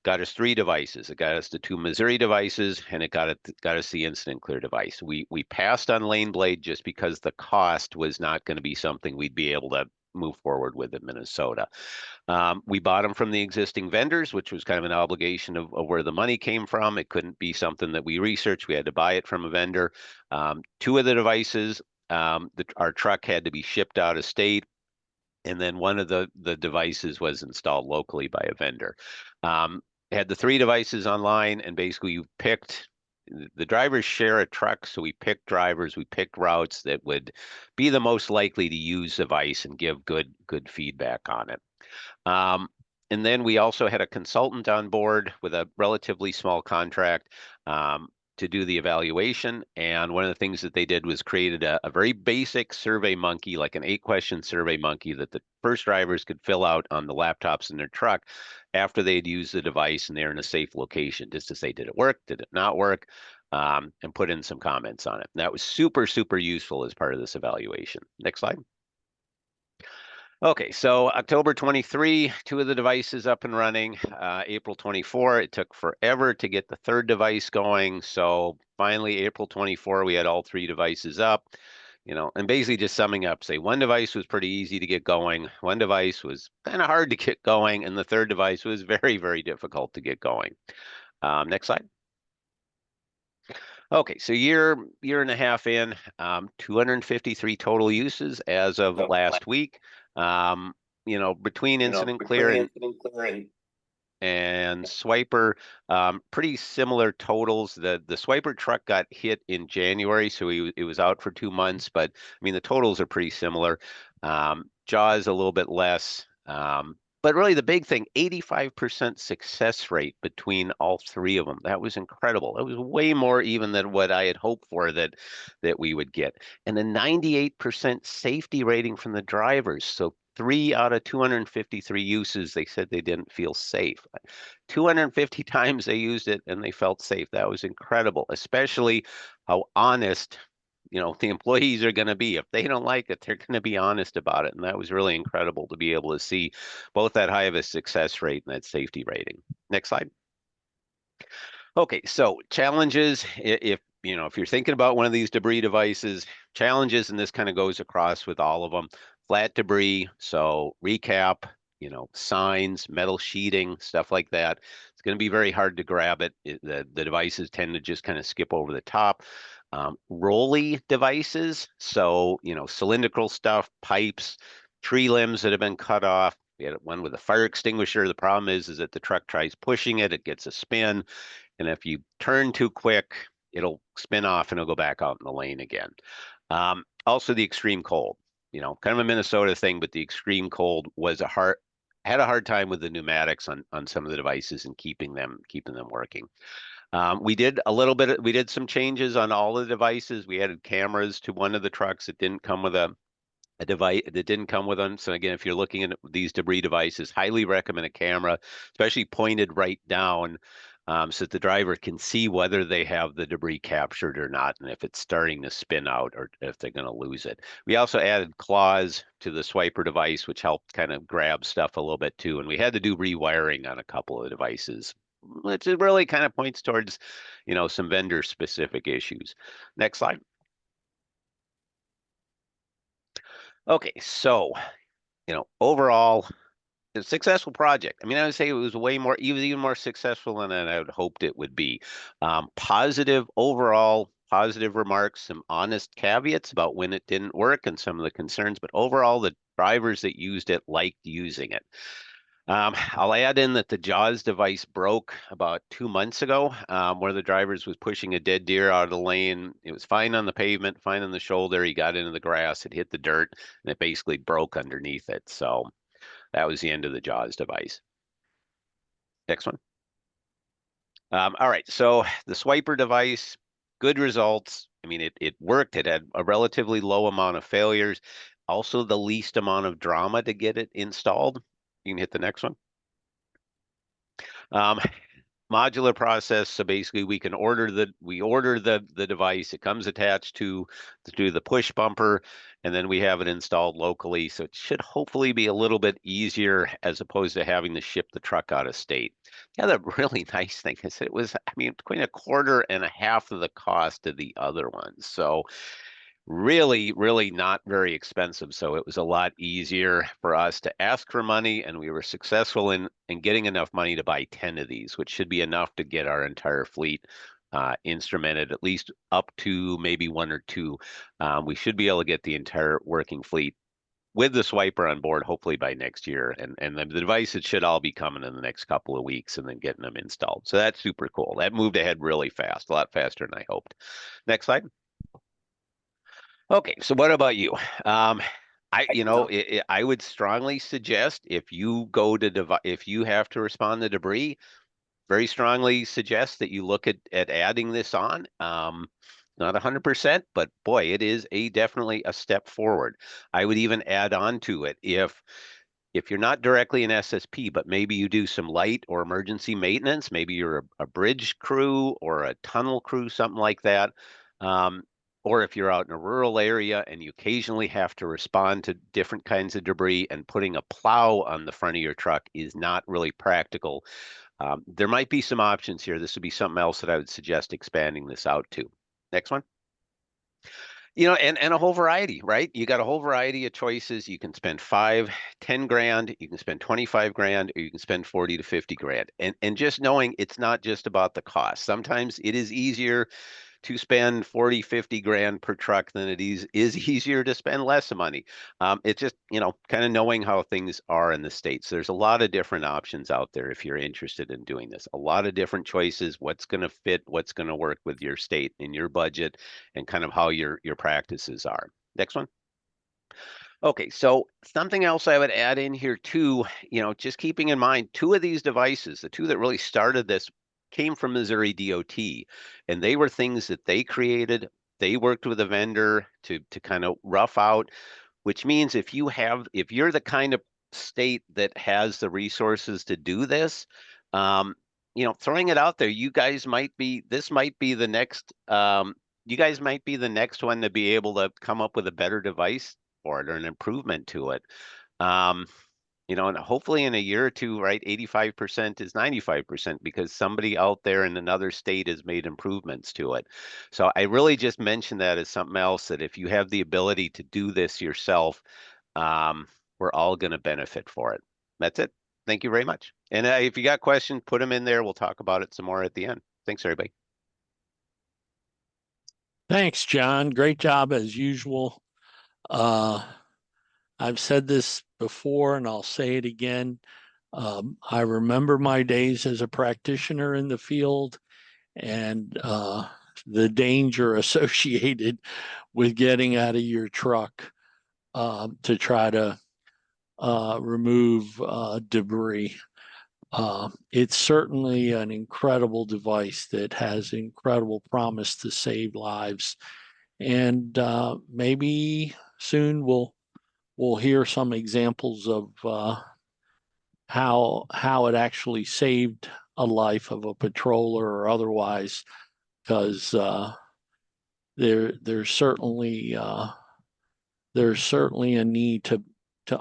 got us 3 devices. It got us the 2 Missouri devices, and it got us the Incident Clear device. We passed on Lane Blade just because the cost was not going to be something we'd be able to move forward with in Minnesota. We bought them from the existing vendors, which was kind of an obligation of where the money came from. It couldn't be something that we researched. We had to buy it from a vendor. 2 of the devices, our truck had to be shipped out of state. And then one of the devices was installed locally by a vendor. Had the 3 devices online, and basically you picked, the drivers share a truck, so we picked drivers, we picked routes that would be the most likely to use the device and give good feedback on it. And then we also had a consultant on board with a relatively small contract to do the evaluation. And one of the things that they did was created a very basic survey monkey, like an 8-question survey monkey that the first drivers could fill out on the laptops in their truck after they'd used the device and they're in a safe location, just to say, did it work? Did it not work? And put in some comments on it. And that was super, super useful as part of this evaluation. Next slide. Okay, so October 23, 2 of the devices up and running. April 24, it took forever to get the 3rd device going. So finally, April 24, we had all 3 devices up. You know, and basically just summing up, say 1 device was pretty easy to get going. 1 device was kind of hard to get going, and the 3rd device was very, very difficult to get going. Next slide. Okay, so year and a half in, 253 total uses as of last week. Between incident clear and Swiper, pretty similar totals. The Swiper truck got hit in January, so it was out for 2 months, but I mean the totals are pretty similar. Jaws a little bit less. But really the big thing, 85% success rate between all three of them. That was incredible. It was way more even than what I had hoped for that we would get. And a 98% safety rating from the drivers. So 3 out of 253 uses, they said they didn't feel safe. 250 times they used it and they felt safe. That was incredible, especially how honest the employees are going to be. If they don't like it, they're going to be honest about it. And that was really incredible to be able to see both that high of a success rate and that safety rating. Next slide. Okay, so challenges, if you're thinking about one of these debris devices, challenges, and this kind of goes across with all of them, flat debris, so recap, signs, metal sheeting, stuff like that. It's going to be very hard to grab it. The devices tend to just kind of skip over the top. Rolly devices, so cylindrical stuff, pipes, tree limbs that have been cut off. We had one with a fire extinguisher. The problem is that the truck tries pushing it, it gets a spin, and if you turn too quick, it'll spin off and it'll go back out in the lane again. Also the extreme cold, kind of a Minnesota thing, but the extreme cold had a hard time with the pneumatics on some of the devices and keeping them working. We did some changes on all the devices. We added cameras to one of the trucks that didn't come with a device that didn't come with them. So again, if you're looking at these debris devices, highly recommend a camera, especially pointed right down, so that the driver can see whether they have the debris captured or not, and if it's starting to spin out or if they're going to lose it. We also added claws to the Swiper device, which helped kind of grab stuff a little bit too. And we had to do rewiring on a couple of devices, which really kind of points towards, some vendor specific issues. Next slide. Okay, so, overall, a successful project. I mean, I would say it was even more successful than I had hoped it would be. Overall positive remarks, some honest caveats about when it didn't work and some of the concerns, but overall, the drivers that used it liked using it. I'll add in that the Jaws device broke about 2 months ago. One of the drivers was pushing a dead deer out of the lane. It was fine on the pavement, fine on the shoulder. He got into the grass, it hit the dirt, and it basically broke underneath it. So that was the end of the Jaws device. Next one. All right, so the Swiper device, good results. I mean, it worked. It had a relatively low amount of failures. Also, the least amount of drama to get it installed. You can hit the next one. Modular process. So basically we order the device. It comes attached to the push bumper, and then we have it installed locally. So it should hopefully be a little bit easier as opposed to having to ship the truck out of state. The other really nice thing is it was, between $1.50 of the cost of the other ones. So really, really not very expensive. So it was a lot easier for us to ask for money, and we were successful in getting enough money to buy 10 of these, which should be enough to get our entire fleet instrumented, at least up to maybe 1 or 2. We should be able to get the entire working fleet with the Swiper on board, hopefully by next year. And the devices should all be coming in the next couple of weeks and then getting them installed. So that's super cool. That moved ahead really fast, a lot faster than I hoped. Next slide. Okay, so what about you? I would strongly suggest if you have to respond to debris, very strongly suggest that you look at adding this on. Not 100%, but boy, it is definitely a step forward. I would even add on to it if you're not directly an SSP, but maybe you do some light or emergency maintenance, maybe you're a bridge crew or a tunnel crew, something like that. Or if you're out in a rural area and you occasionally have to respond to different kinds of debris, and putting a plow on the front of your truck is not really practical. There might be some options here. This would be something else that I would suggest expanding this out to. Next one. And a whole variety, right? You got a whole variety of choices. You can spend $5, $10 grand, you can spend 25 grand, or you can spend 40 to 50 grand. And just knowing it's not just about the cost. Sometimes it is easier to spend 40, 50 grand per truck than it is easier to spend less money. It's just, kind of knowing how things are in the States. There's a lot of different options out there if you're interested in doing this. A lot of different choices, what's going to fit, what's going to work with your state and your budget and kind of how your practices are. Next one. Okay, so something else I would add in here too, just keeping in mind, two of these devices, the two that really started this, came from Missouri DOT, and they were things that they created. They worked with a vendor to kind of rough out, which means if you're the kind of state that has the resources to do this, throwing it out there, this might be the next, you guys might be the next one to be able to come up with a better device for it or an improvement to it. And hopefully in a year or two, right, 85% is 95% because somebody out there in another state has made improvements to it. So I really just mentioned that as something else, that if you have the ability to do this yourself, we're all going to benefit for it. That's it. Thank you very much. And if you got questions, put them in there. We'll talk about it some more at the end. Thanks, everybody. Thanks, John. Great job as usual. I've said this before and I'll say it again. I remember my days as a practitioner in the field and the danger associated with getting out of your truck to try to remove debris. It's certainly an incredible device that has incredible promise to save lives. And maybe soon we'll hear some examples of how it actually saved a life of a patroller or otherwise, because there's certainly a need to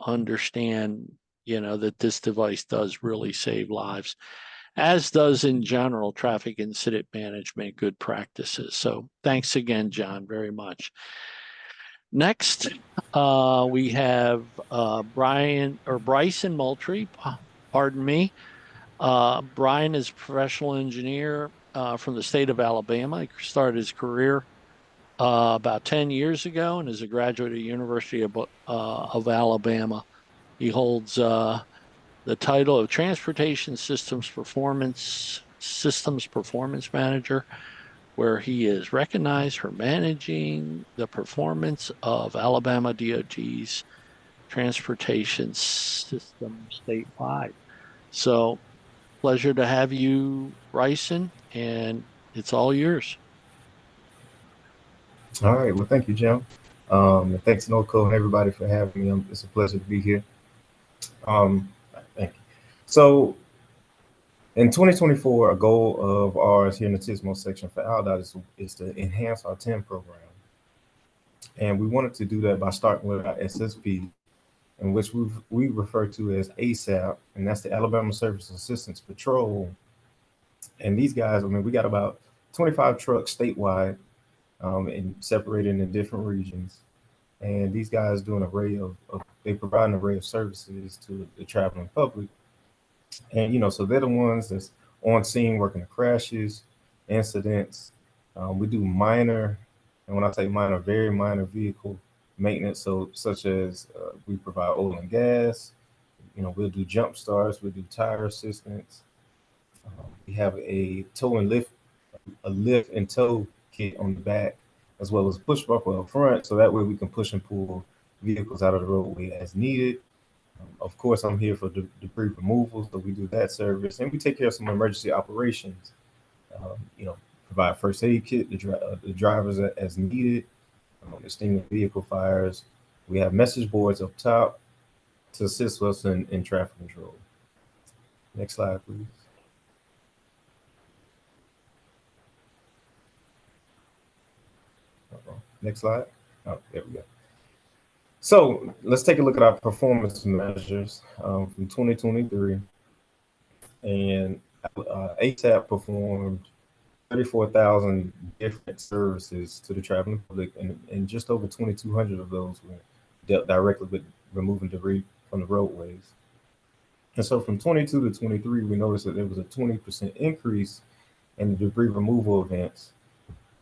understand, that this device does really save lives, as does in general traffic incident management good practices. So thanks again, John, very much. Next, we have Bryson Moultrie, pardon me. Brian is a professional engineer from the state of Alabama. He started his career about 10 years ago and is a graduate of the University of Alabama. He holds the title of Transportation Systems Performance Manager, where he is recognized for managing the performance of Alabama DOT's transportation system statewide. So, pleasure to have you, Bryson, and it's all yours. All right. Well, thank you, Jim. And thanks, NOCO, and everybody for having me. It's a pleasure to be here. Thank you. So, in 2024, a goal of ours here in the TISMO section for ALDOT is to enhance our TIM program. And we wanted to do that by starting with our SSP, in which we refer to as ASAP, and that's the Alabama Service Assistance Patrol. And these guys, we got about 25 trucks statewide and separated in different regions. And these guys do they provide an array of services to the traveling public. And, so they're the ones that's on scene working the crashes, incidents. We do minor, and when I say minor, very minor vehicle maintenance. So such as we provide oil and gas, we'll do jump starts, we'll do tire assistance. We have a lift and tow kit on the back, as well as push bumper up front. So that way we can push and pull vehicles out of the roadway as needed. Of course, I'm here for debris removal, so we do that service, and we take care of some emergency operations. Provide first aid kit to the drivers as needed, extinguish vehicle fires. We have message boards up top to assist us in traffic control. Next slide, please. Next slide. Oh, there we go. So let's take a look at our performance measures from 2023. And ASAP performed 34,000 different services to the traveling public, and just over 2,200 of those were dealt directly with removing debris from the roadways. And so from 22 to 23, we noticed that there was a 20% increase in the debris removal events.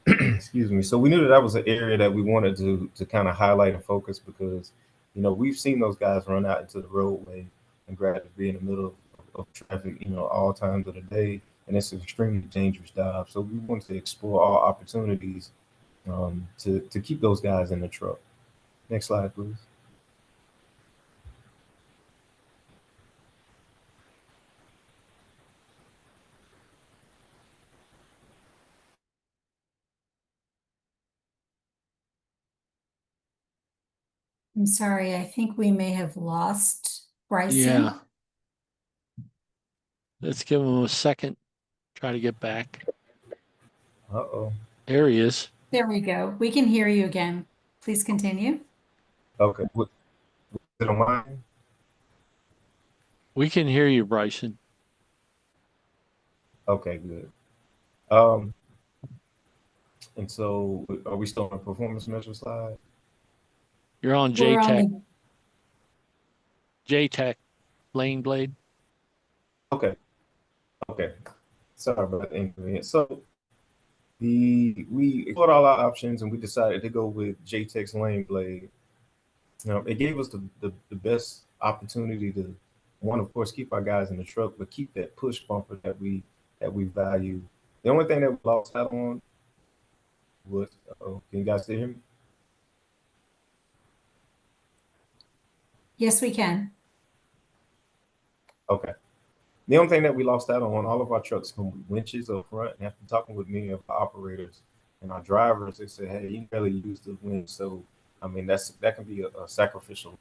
excuse me. So we knew that that was an area that we wanted to kind of highlight and focus because, you know, we've seen those guys run out into the roadway and gradually be in the middle of traffic, you know, all times of the day, and it's an extremely dangerous job. So we want to explore all opportunities to keep those guys in the truck. Next slide, please. I'm sorry, I think we may have lost Bryson. Yeah. Let's give him a second. Try to get back. Uh-oh. There he is. There we go. We can hear you again. Please continue. Okay. Was it on mine? We can hear you, Bryson. Okay, good. And so are we still on the performance measure slide? You're on We're on JTech. the- JTech lane blade. Okay. Okay. Sorry about the inconvenience. So we explored all our options and we decided to go with JTech's lane blade. It gave us the best opportunity to, one, of course, keep our guys in the truck, but keep that push bumper that we value. The only thing that we lost out on was, can you guys still hear me? Yes, we can. Okay. The only thing that we lost out on, all of our trucks come with winches up front. And after talking with many of our operators and our drivers, they said, hey, you can barely use the winch. So, I mean, that can be a sacrificial.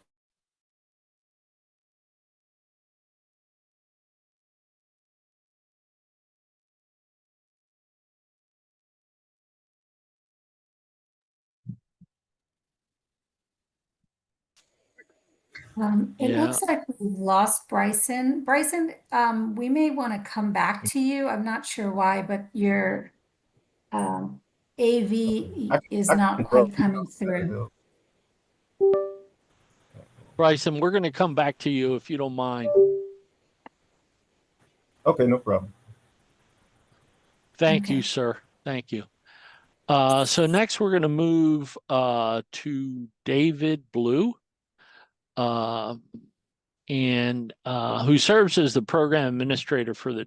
It Yeah. looks like we've lost Bryson. Bryson, we may want to come back to you. I'm not sure why, but your AV is not quite coming through. Bryson, we're going to come back to you if you don't mind. Okay, no problem. Thank you, Okay. sir. Thank you. So next we're going to move to David Blue, and who serves as the program administrator for the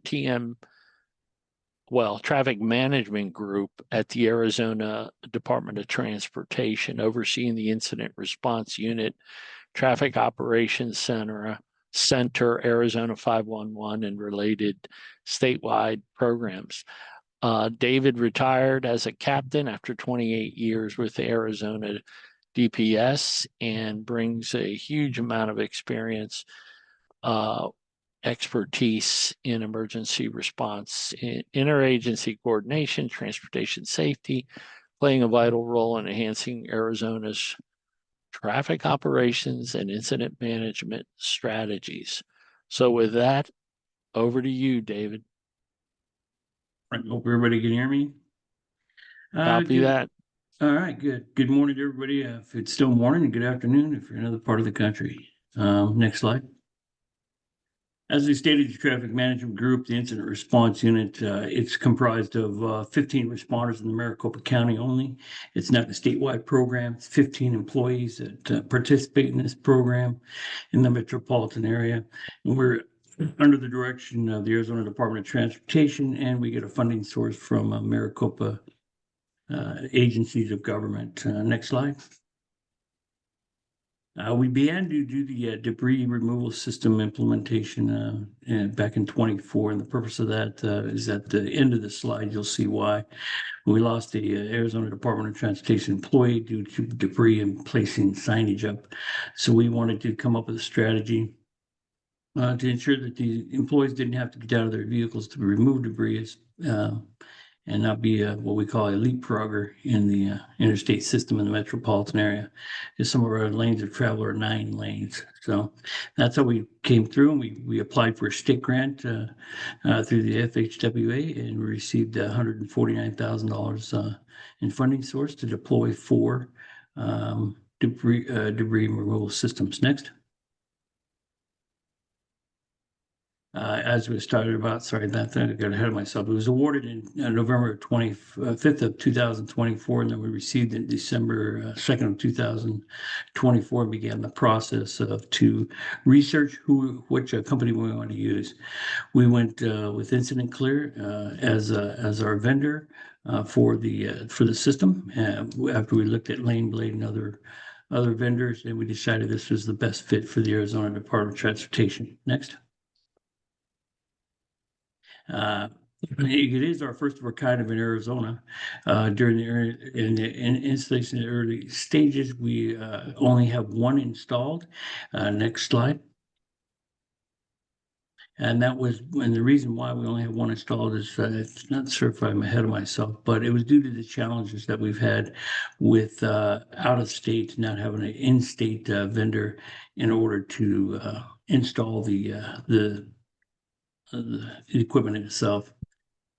Traffic Management Group at the Arizona Department of Transportation, overseeing the Incident Response Unit, Traffic Operations Center, Arizona 511, and related statewide programs. David retired as a captain after 28 years with the Arizona DPS and brings a huge amount of experience, expertise in emergency response, interagency coordination, transportation safety, playing a vital role in enhancing Arizona's traffic operations and incident management strategies. So with that, over to you, David. I hope everybody can hear me. Copy Good. that. All right, good. Good morning to everybody. If it's still morning, and good afternoon if you're in another part of the country. Next slide. As we stated, the Traffic Management Group, the Incident Response Unit, it's comprised of 15 responders in the Maricopa County only. It's not a statewide program. It's 15 employees that participate in this program in the metropolitan area. And we're under the direction of the Arizona Department of Transportation, and we get a funding source from Maricopa agencies of government. Next slide. We began to do the debris removal system implementation back in 24, and the purpose of that is at the end of the slide. You'll see why. We lost the Arizona Department of Transportation employee due to debris and placing signage up. So we wanted to come up with a strategy to ensure that the employees didn't have to get out of their vehicles to remove debris and not be what we call a leapfrogger in the interstate system in the metropolitan area. Because some of our lanes of travel are 9 lanes. So that's how we came through, and we applied for a state grant through the FHWA, and we received $149,000 in funding source to deploy 4 debris removal systems. Next. as we started about, sorry, that thing, I got ahead of myself. It was awarded in November 25th of 2024, and then we received it December 2nd of 2024, and began the process to research which company we want to use. We went with Incident Clear as our vendor for the system. After we looked at Lane Blade and other vendors, and we decided this was the best fit for the Arizona Department of Transportation. Next. It is our first of our kind of in Arizona. During the installation in the early stages, we only have one installed. Next slide. And the reason why we only have one installed is it's not sure if I'm ahead of myself, but it was due to the challenges that we've had with out of state not having an in-state vendor in order to install the equipment itself.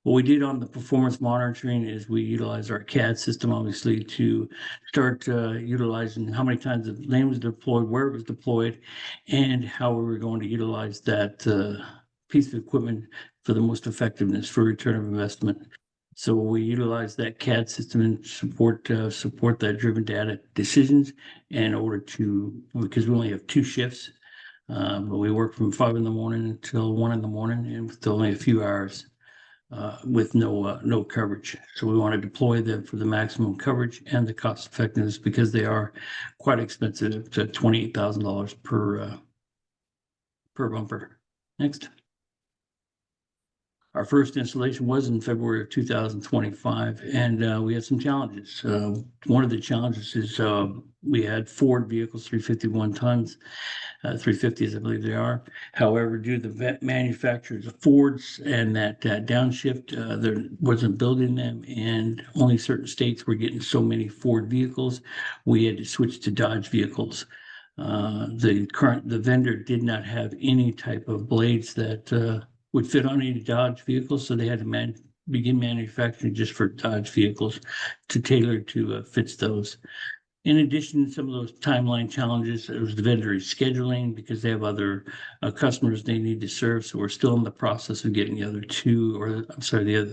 What we did on the performance monitoring is we utilized our CAD system, obviously, to start utilizing how many times the lane was deployed, where it was deployed, and how we were going to utilize that piece of equipment for the most effectiveness for return of investment. So we utilized that CAD system and support that driven data decisions in order to, because we only have 2 shifts, but we work from 5 in the morning until 1 in the morning, and with only a few hours. With no coverage. So we want to deploy them for the maximum coverage and the cost effectiveness, because they are quite expensive, to $28,000 per bumper. Next. Our first installation was in February of 2025, and we had some challenges. One of the challenges is we had Ford vehicles, 351 tons, 350s, I believe they are. However, due to the manufacturers of Fords and that downshift, there wasn't building them, and only certain states were getting so many Ford vehicles. We had to switch to Dodge vehicles. The vendor did not have any type of blades that would fit on any Dodge vehicles, so they had to begin manufacturing just for Dodge vehicles to tailor to fits those. In addition, some of those timeline challenges, it was the vendor scheduling, because they have other customers they need to serve. So we're still in the process of getting the other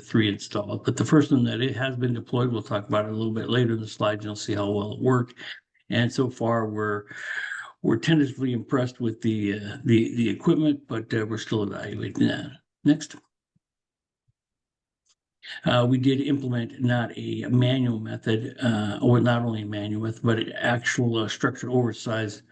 3 installed. But the first one that it has been deployed, we'll talk about it a little bit later in the slides. You'll see how well it worked. And so far, we're tentatively impressed with the equipment, but we're still evaluating that. Next. We did implement not a manual method, or not only a manual method, but an actual structured oversize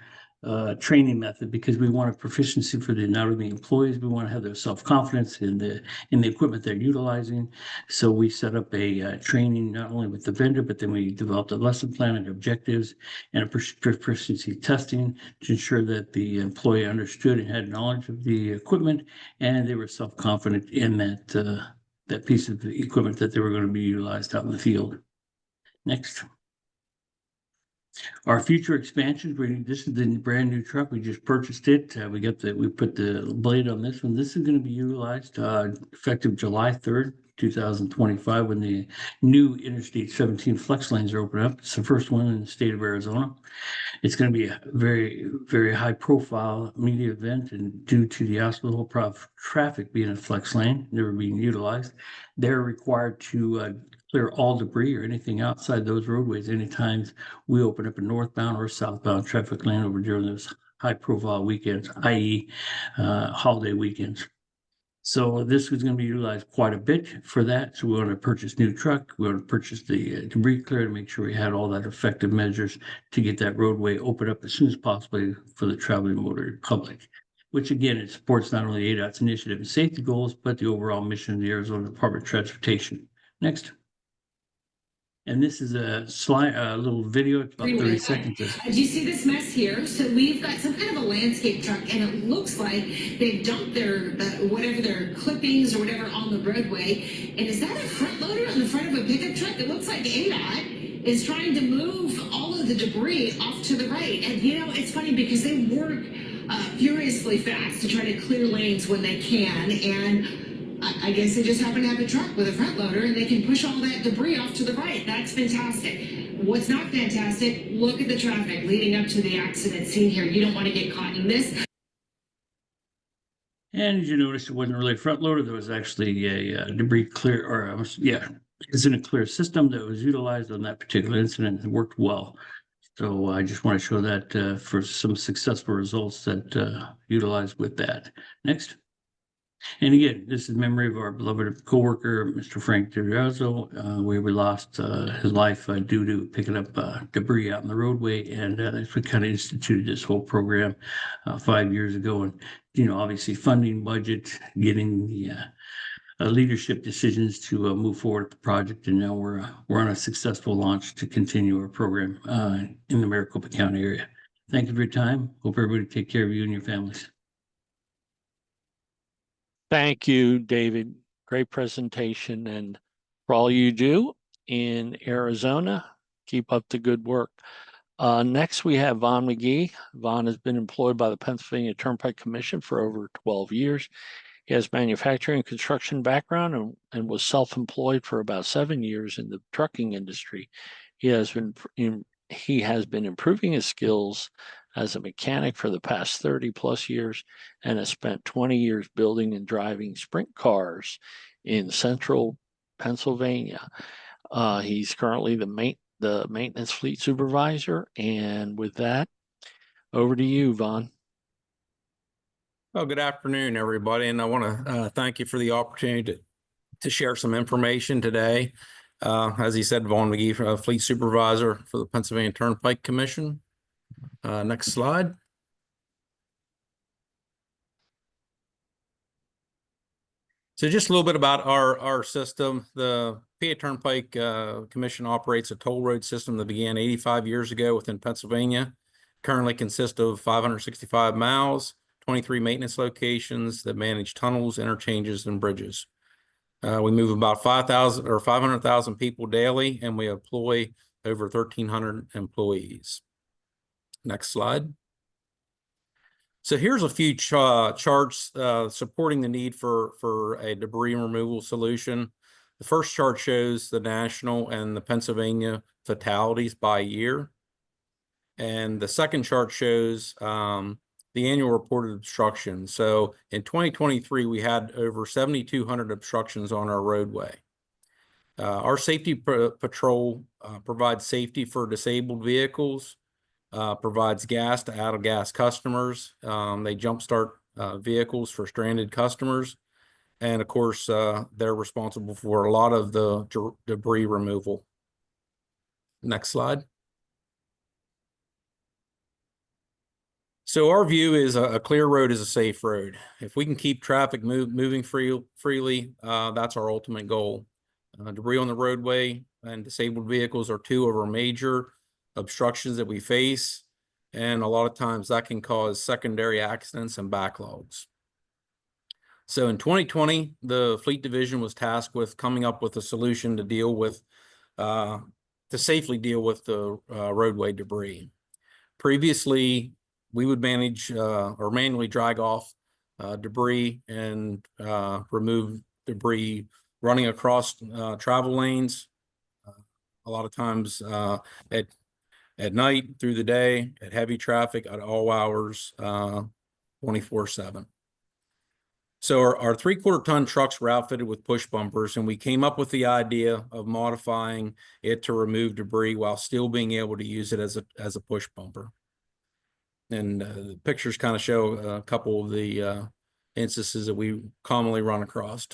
training method, because we want a proficiency for not only employees, we want to have their self-confidence in the equipment they're utilizing. So we set up a training not only with the vendor, but then we developed a lesson plan and objectives and a proficiency testing to ensure that the employee understood and had knowledge of the equipment, and they were self-confident in that piece of equipment that they were going to be utilized out in the field. Next. Our future expansions, this is the brand new truck. We just purchased it. We put the blade on this one. This is going to be utilized effective July 3rd, 2025, when the new Interstate 17 flex lanes are open up. It's the first one in the state of Arizona. It's going to be a very, very high profile media event, and due to the obstacle traffic being a flex lane, never being utilized, they're required to clear all debris or anything outside those roadways anytime we open up a northbound or southbound traffic lane over during those high profile weekends, i.e. Holiday weekends. So this was going to be utilized quite a bit for that. So we want to purchase new truck. We want to purchase the debris clear to make sure we had all that effective measures to get that roadway open up as soon as possible for the traveling motor public, which again, it supports not only ADOT's initiative and safety goals, but the overall mission of the Arizona Department of Transportation. Next. And this is a slide, a little video, it's about 30 seconds. Do you see this mess here? So we've got some kind of a landscape truck, and it looks like they've dumped their whatever their clippings or whatever on the roadway. And is that a front loader on the front of a pickup truck? It looks like ADOT is trying to move all of the debris off to the right. And you know, it's funny because they work furiously fast to try to clear lanes when they can. And I guess they just happen to have a truck with a front loader, and they can push all that debris off to the right. That's fantastic. What's not fantastic, look at the traffic leading up to the accident scene here. You don't want to get caught in this. And as you notice, it wasn't really a front loader. There was actually a debris clear, or incident clear system that was utilized on that particular incident. It worked well. So I just want to show that for some successful results that utilized with that. Next. And again, this is memory of our beloved coworker, Mr. Frank DiRiazzo. We lost his life due to picking up debris out in the roadway, and that's what kind of instituted this whole program 5 years ago. And obviously funding, budget, getting the leadership decisions to move forward with the project, and now we're on a successful launch to continue our program in the Maricopa County area. Thank you for your time. Hope everybody take care of you and your families. Thank you, David. Great presentation, and for all you do in Arizona, keep up the good work. Next, we have Vaughn McGee. Vaughn has been employed by the Pennsylvania Turnpike Commission for over 12 years. He has manufacturing and construction background and was self-employed for about 7 years in the trucking industry. He has been improving his skills as a mechanic for the past 30 plus years and has spent 20 years building and driving sprint cars in central Pennsylvania. He's currently the maintenance fleet supervisor. And with that, over to you, Vaughn. Well, good afternoon, everybody. And I want to thank you for the opportunity to share some information today. As he said, Vaughn McGee, fleet supervisor for the Pennsylvania Turnpike Commission. Next slide. So just a little bit about our system. The PA Turnpike Commission operates a toll road system that began 85 years ago within Pennsylvania. Currently consists of 565 miles, 23 maintenance locations that manage tunnels, interchanges, and bridges. We move about 500,000 people daily, and we employ over 1,300 employees. Next slide. So here's a few charts supporting the need for a debris removal solution. The first chart shows the national and the Pennsylvania fatalities by year. And the second chart shows the annual reported obstruction. So in 2023, we had over 7,200 obstructions on our roadway. Our safety patrol provides safety for disabled vehicles, provides gas to out-of-gas customers. They jumpstart vehicles for stranded customers. And of course, they're responsible for a lot of the debris removal. Next slide. So our view is a clear road is a safe road. If we can keep traffic moving freely, that's our ultimate goal. Debris on the roadway and disabled vehicles are two of our major obstructions that we face. And a lot of times that can cause secondary accidents and backlogs. So in 2020, the Fleet Division was tasked with coming up with a solution to deal with, to safely deal with the roadway debris. Previously, we would manage or manually drag off debris and remove debris running across travel lanes. A lot of times at night, through the day, at heavy traffic, at all hours, 24/7. So our 3/4 ton trucks were outfitted with push bumpers, and we came up with the idea of modifying it to remove debris while still being able to use it as a push bumper. And the pictures kind of show a couple of the instances that we commonly run across.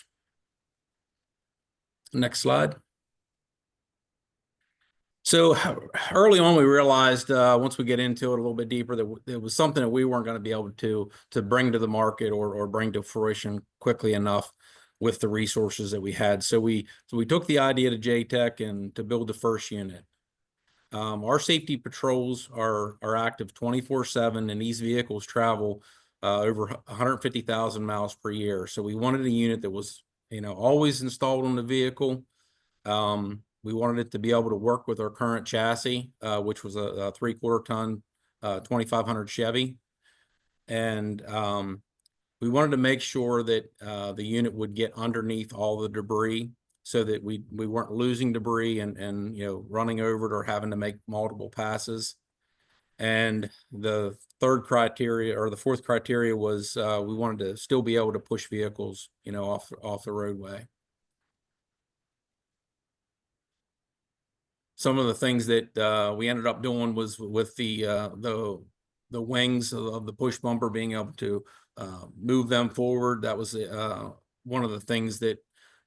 Next slide. So early on, we realized once we get into it a little bit deeper that it was something that we weren't going to be able to bring to the market or bring to fruition quickly enough with the resources that we had. So we took the idea to JTEC and to build the first unit. Our safety patrols are active 24/7, and these vehicles travel over 150,000 miles per year. So we wanted a unit that was, always installed on the vehicle. We wanted it to be able to work with our current chassis, which was a 3/4 ton 2500 Chevy. And we wanted to make sure that the unit would get underneath all the debris, so that we weren't losing debris and running over it or having to make multiple passes. And the third criteria, or the fourth criteria, was we wanted to still be able to push vehicles, you know, off the roadway. Some of the things that we ended up doing was with the wings of the push bumper, being able to move them forward. That was one of the things that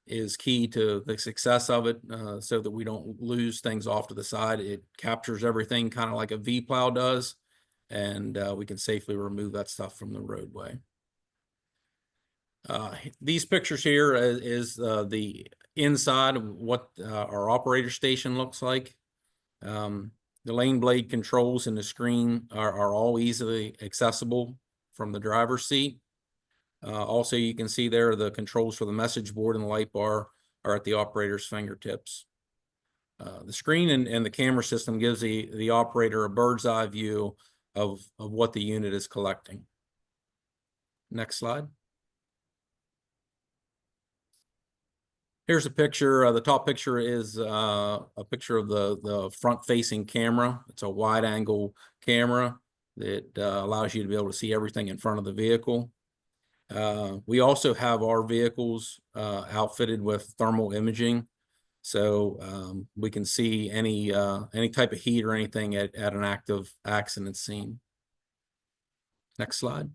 is key to the success of it, so that we don't lose things off to the side. It captures everything kind of like a V-plow does, and we can safely remove that stuff from the roadway. These pictures here is the inside of what our operator station looks like. The lane blade controls and the screen are all easily accessible from the driver's seat. Also, you can see there the controls for the message board and the light bar are at the operator's fingertips. The screen and the camera system gives the operator a bird's eye view of what the unit is collecting. Next slide. Here's a picture. The top picture is a picture of the front-facing camera. It's a wide-angle camera that allows you to be able to see everything in front of the vehicle. We also have our vehicles outfitted with thermal imaging, so we can see any type of heat or anything at an active accident scene. Next slide.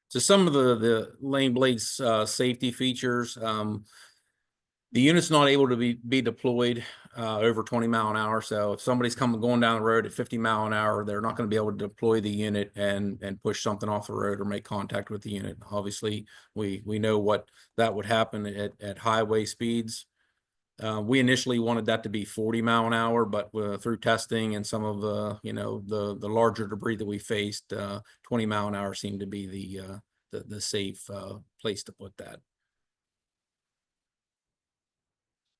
So some of the lane blades safety features. The unit's not able to be deployed over 20 mile an hour. So if somebody's going down the road at 50 mile an hour, they're not going to be able to deploy the unit and push something off the road or make contact with the unit. Obviously, we know what that would happen at highway speeds. We initially wanted that to be 40 mile an hour, but through testing and some of the the larger debris that we faced, 20 mile an hour seemed to be the safe place to put that.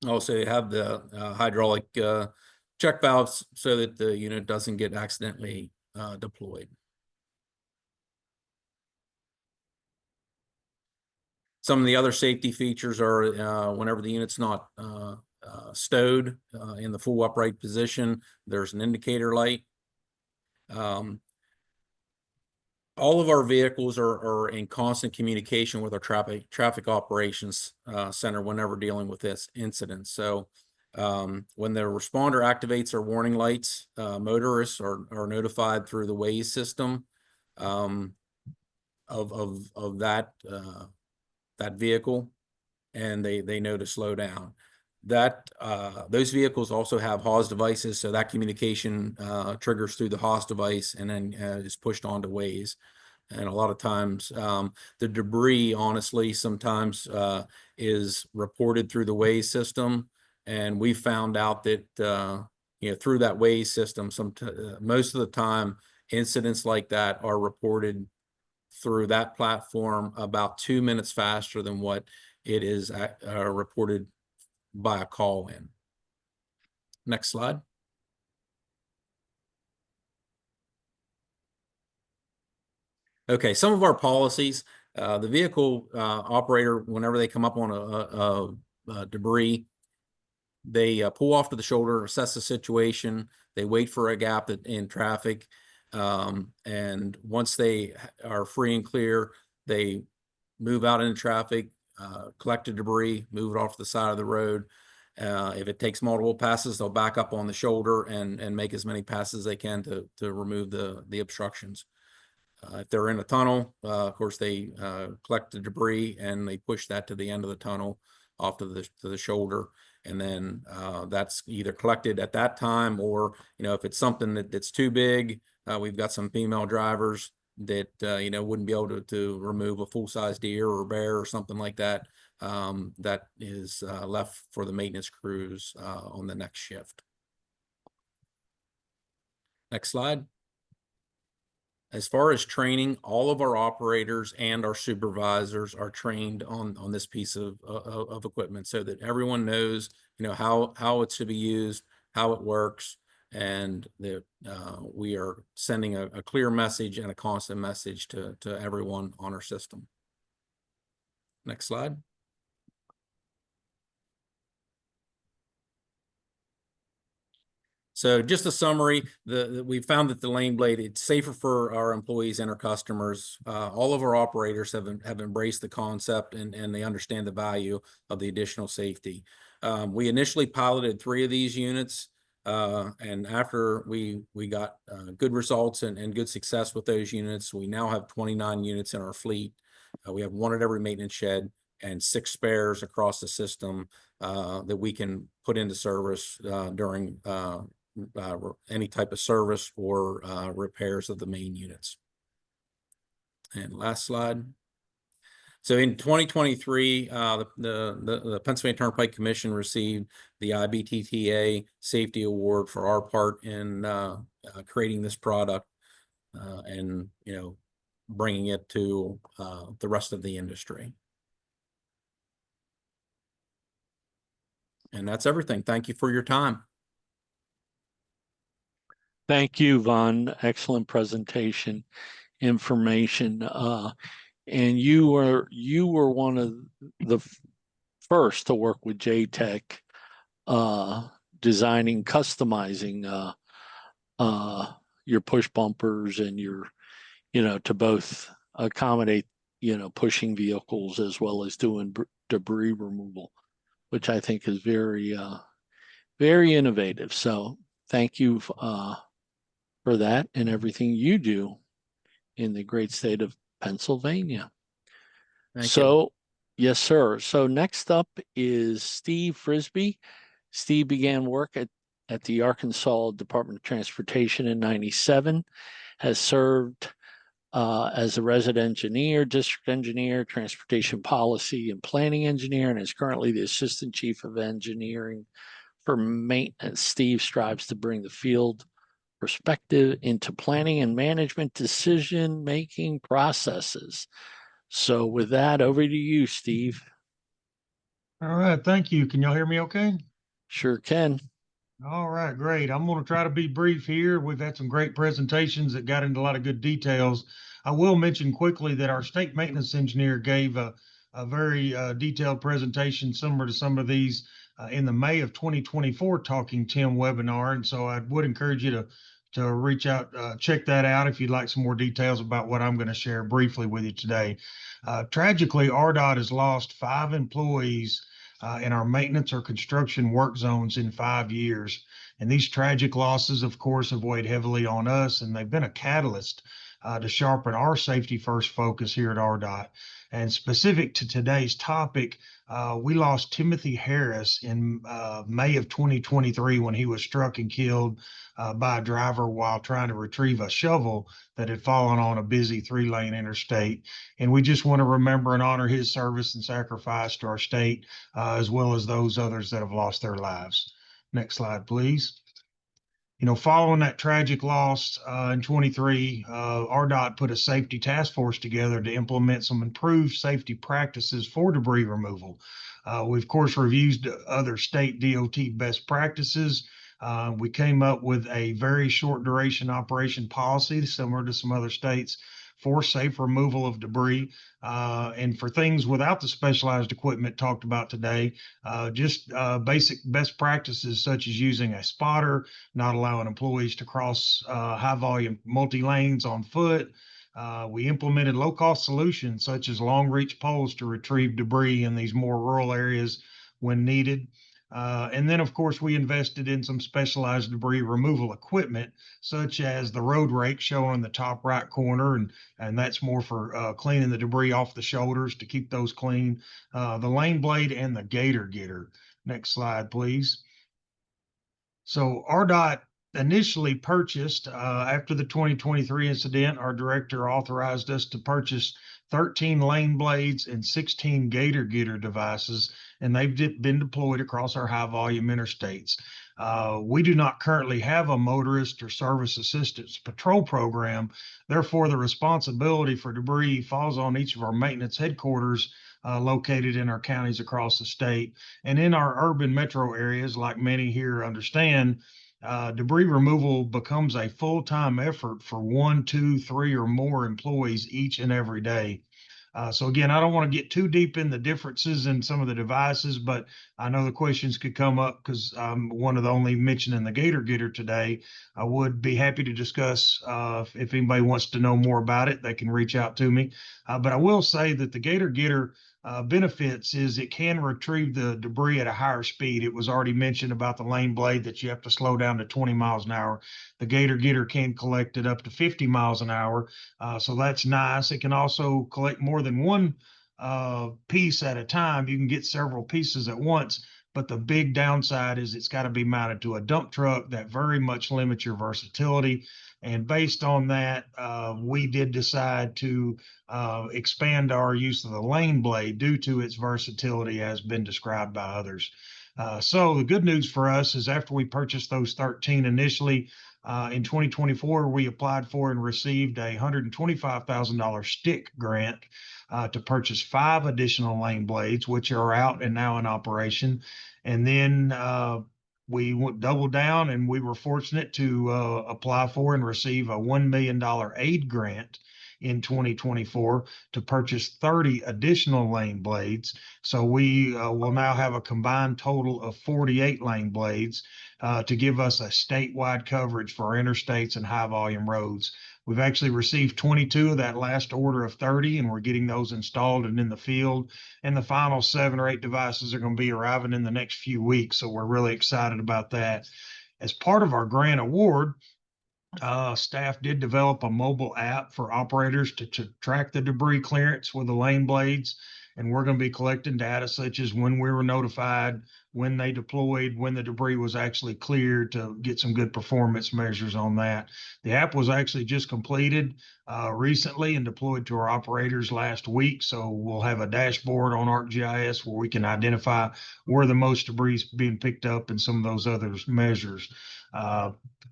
Also, you have the hydraulic check valves so that the unit doesn't get accidentally deployed. Some of the other safety features are whenever the unit's not stowed in the full upright position, there's an indicator light. All of our vehicles are in constant communication with our traffic operations center whenever dealing with this incident. So when the responder activates our warning lights, motorists are notified through the Waze system of that vehicle, and they know to slow down. That those vehicles also have HAWS devices, so that communication triggers through the HAWS device and then is pushed onto Waze. And a lot of times the debris, honestly, sometimes is reported through the Waze system, and we found out that through that Waze system, most of the time incidents like that are reported through that platform about 2 minutes faster than what it is reported by a call in. Next slide. Okay, some of our policies, the vehicle operator, whenever they come up on a debris, they pull off to the shoulder, assess the situation, they wait for a gap in traffic, and once they are free and clear, they move out into traffic, collect the debris, move it off the side of the road. If it takes multiple passes, they'll back up on the shoulder and make as many passes as they can to remove the obstructions. If they're in a tunnel, of course, they collect the debris and they push that to the end of the tunnel off to the shoulder. And then that's either collected at that time, or, if it's something that's too big, we've got some female drivers that, wouldn't be able to remove a full-size deer or bear or something like that. That is left for the maintenance crews on the next shift. Next slide. As far as training, all of our operators and our supervisors are trained on this piece of equipment, so that everyone knows, how it's to be used, how it works, and that we are sending a clear message and a constant message to everyone on our system. Next slide. So just a summary, we found that the lane blade, it's safer for our employees and our customers. All of our operators have embraced the concept and they understand the value of the additional safety. We initially piloted 3 of these units. And after we got good results and good success with those units, we now have 29 units in our fleet. We have 1 at every maintenance shed and 6 spares across the system that we can put into service during any type of service or repairs of the main units. And last slide. So in 2023, the Pennsylvania Turnpike Commission received the IBTTA Safety Award for our part in creating this product and, you know, bringing it to the rest of the industry. And that's everything. Thank you for your time. Thank you, Von. Excellent presentation, information. And you were one of the first to work with JTech, designing, customizing your push bumpers and your, you know, to both accommodate, you know, pushing vehicles as well as doing debris removal, which I think is very, very innovative. So thank you for that and everything you do in the great state of Pennsylvania. Thank you. Yes, sir. So next up is Steve Frisbee. Steve began work at the Arkansas Department of Transportation in '97, has served as a resident engineer, district engineer, transportation policy and planning engineer, and is currently the assistant chief of engineering for maintenance. Steve strives to bring the field perspective into planning and management decision-making processes. So with that, over to you, Steve. All right, thank you. Can y'all hear me okay? Sure can. All right, great. I'm going to try to be brief here. We've had some great presentations that got into a lot of good details. I will mention quickly that our state maintenance engineer gave a very detailed presentation similar to some of these in the May of 2024 Talking Tim webinar. And so I would encourage you to reach out, check that out if you'd like some more details about what I'm going to share briefly with you today. Tragically, RDOT has lost 5 employees in our maintenance or construction work zones in 5 years. And these tragic losses, of course, have weighed heavily on us, and they've been a catalyst to sharpen our safety first focus here at RDOT. And specific to today's topic, we lost Timothy Harris in May of 2023 when he was struck and killed by a driver while trying to retrieve a shovel that had fallen on a busy 3-lane interstate. And we just want to remember and honor his service and sacrifice to our state, as well as those others that have lost their lives. Next slide, please. You know, following that tragic loss in 23, RDOT put a safety task force together to implement some improved safety practices for debris removal. We, of course, reviewed other state DOT best practices. We came up with a very short duration operation policy, similar to some other states, for safe removal of debris. And for things without the specialized equipment talked about today, just basic best practices such as using a spotter, not allowing employees to cross high volume multi-lanes on foot. We implemented low-cost solutions such as long reach poles to retrieve debris in these more rural areas when needed. And then, of course, we invested in some specialized debris removal equipment, such as the road rake shown in the top right corner, and that's more for cleaning the debris off the shoulders to keep those clean, the lane blade and the gator getter. Next slide, please. So RDOT initially purchased, after the 2023 incident, our director authorized us to purchase 13 lane blades and 16 gator getter devices, and they've been deployed across our high volume interstates. We do not currently have a motorist or service assistance patrol program. Therefore, the responsibility for debris falls on each of our maintenance headquarters located in our counties across the state. And in our urban metro areas, like many here understand, debris removal becomes a full-time effort for 1, 2, 3, or more employees each and every day. So again, I don't want to get too deep in the differences in some of the devices, but I know the questions could come up because I'm one of the only mentioning the Gator Getter today. I would be happy to discuss if anybody wants to know more about it, they can reach out to me. But I will say that the Gator Getter benefits is it can retrieve the debris at a higher speed. It was already mentioned about the lane blade that you have to slow down to 20 miles an hour. The Gator Getter can collect it up to 50 miles an hour. So that's nice. It can also collect more than one piece at a time. You can get several pieces at once. But the big downside is it's got to be mounted to a dump truck. That very much limits your versatility. And based on that, we did decide to expand our use of the lane blade due to its versatility as been described by others. So the good news for us is after we purchased those 13 initially, in 2024, we applied for and received a $125,000 stick grant to purchase 5 additional lane blades, which are out and now in operation. And then we doubled down, and we were fortunate to apply for and receive a $1 million aid grant in 2024 to purchase 30 additional lane blades. So we will now have a combined total of 48 lane blades to give us a statewide coverage for our interstates and high volume roads. We've actually received 22 of that last order of 30, and we're getting those installed and in the field. And the final 7 or 8 devices are going to be arriving in the next few weeks. So we're really excited about that. As part of our grant award, staff did develop a mobile app for operators to track the debris clearance with the lane blades. And we're going to be collecting data such as when we were notified, when they deployed, when the debris was actually cleared to get some good performance measures on that. The app was actually just completed recently and deployed to our operators last week. So we'll have a dashboard on ArcGIS where we can identify where the most debris is being picked up and some of those other measures.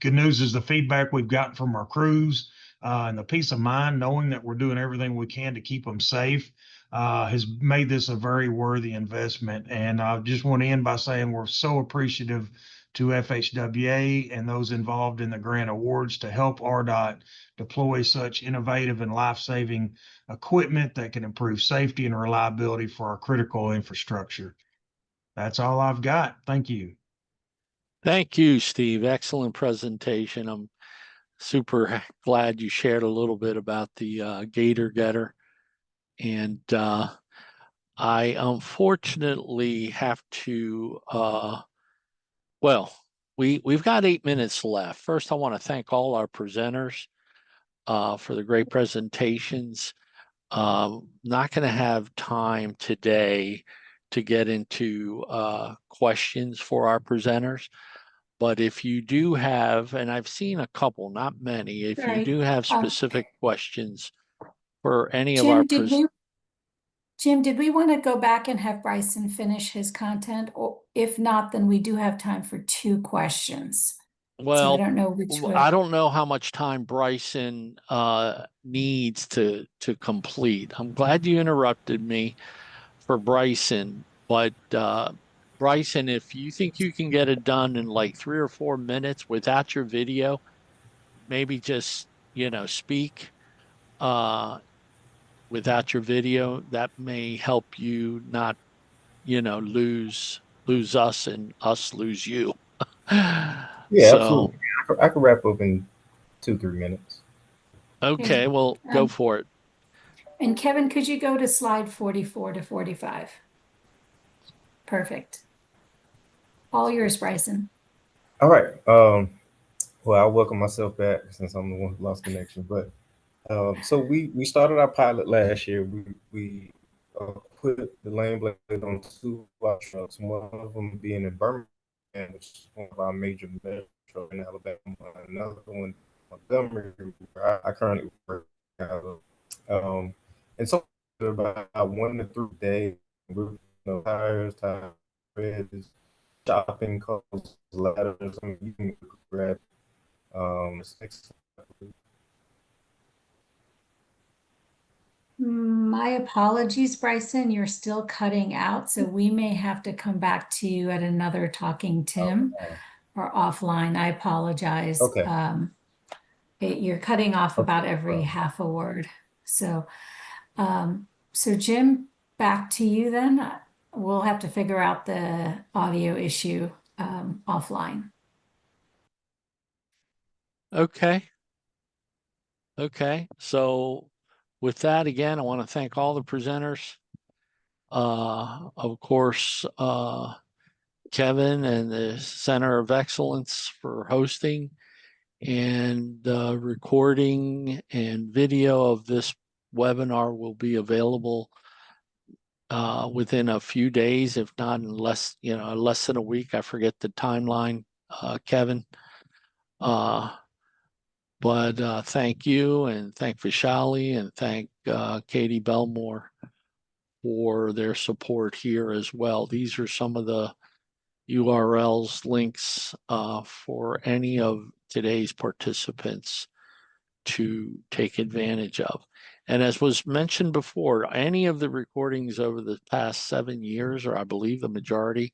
Good news is the feedback we've gotten from our crews and the peace of mind knowing that we're doing everything we can to keep them safe has made this a very worthy investment. And I just want to end by saying we're so appreciative to FHWA and those involved in the grant awards to help RDOT deploy such innovative and life-saving equipment that can improve safety and reliability for our critical infrastructure. That's all I've got. Thank you. Thank you, Steve. Excellent presentation. I'm super glad you shared a little bit about the Gator Getter. And I unfortunately have to, well, we've got 8 minutes left. First, I want to thank all our presenters for the great presentations. Not going to have time today to get into questions for our presenters. But if you do have, and I've seen a couple, not many, if you do have specific questions for any of our Jim, did we want to go back and have Bryson finish his content? Or if not, then we do have time for 2 questions. Well, so I don't know which way. I don't know how much time Bryson needs to complete. I'm glad you interrupted me for Bryson, but Bryson, if you think you can get it done in like 3 or 4 minutes without your video, maybe just, speak without your video, that may help you not, lose us and us lose you. Yeah, So, absolutely. I can wrap up in 2-3 minutes. Okay, well, go for it. And Kevin, could you go to slide 44 to 45? Perfect. All yours, Bryson. All right. Well, I'll welcome myself back since I'm the one who lost connection. But so we started our pilot last year. We put the lane blade on 2 of our trucks, one of them being in Birmingham, which is one of our major metro in Alabama, another one Montgomery, where I currently work out of. And so about 1 to 3 days, tires, treads, shopping carts, ladders, you can grab My apologies, Bryson. You're still cutting out, so we may have to come back to you at another Talking Tim or offline. I apologize. Okay. You're cutting off about every half a word. So So Jim, back to you then. We'll have to figure out the audio issue offline. Okay. Okay. So with that, again, I want to thank all the presenters. Of course, Kevin and the Center of Excellence for hosting, and recording and video of this webinar will be available within a few days, if not in less than a week. I forget the timeline, Kevin. But thank you, and thank Vishali, and thank Katie Belmore for their support here as well. These are some of the URLs, links for any of today's participants to take advantage of. And as was mentioned before, any of the recordings over the past 7 years, or I believe the majority,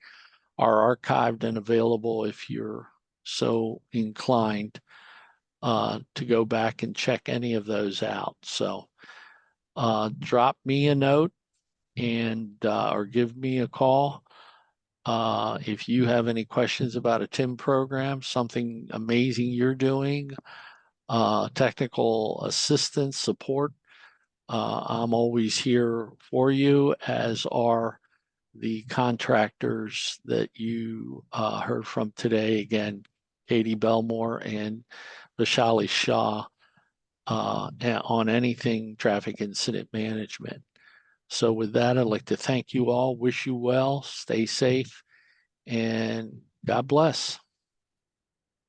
are archived and available if you're so inclined to go back and check any of those out. So drop me a note and or give me a call if you have any questions about a TIM program, something amazing you're doing, technical assistance support. I'm always here for you, as are the contractors that you heard from today. Again, Katie Belmore and Vishali Shah on anything traffic incident management. So with that, I'd like to thank you all, wish you well, stay safe, and God bless.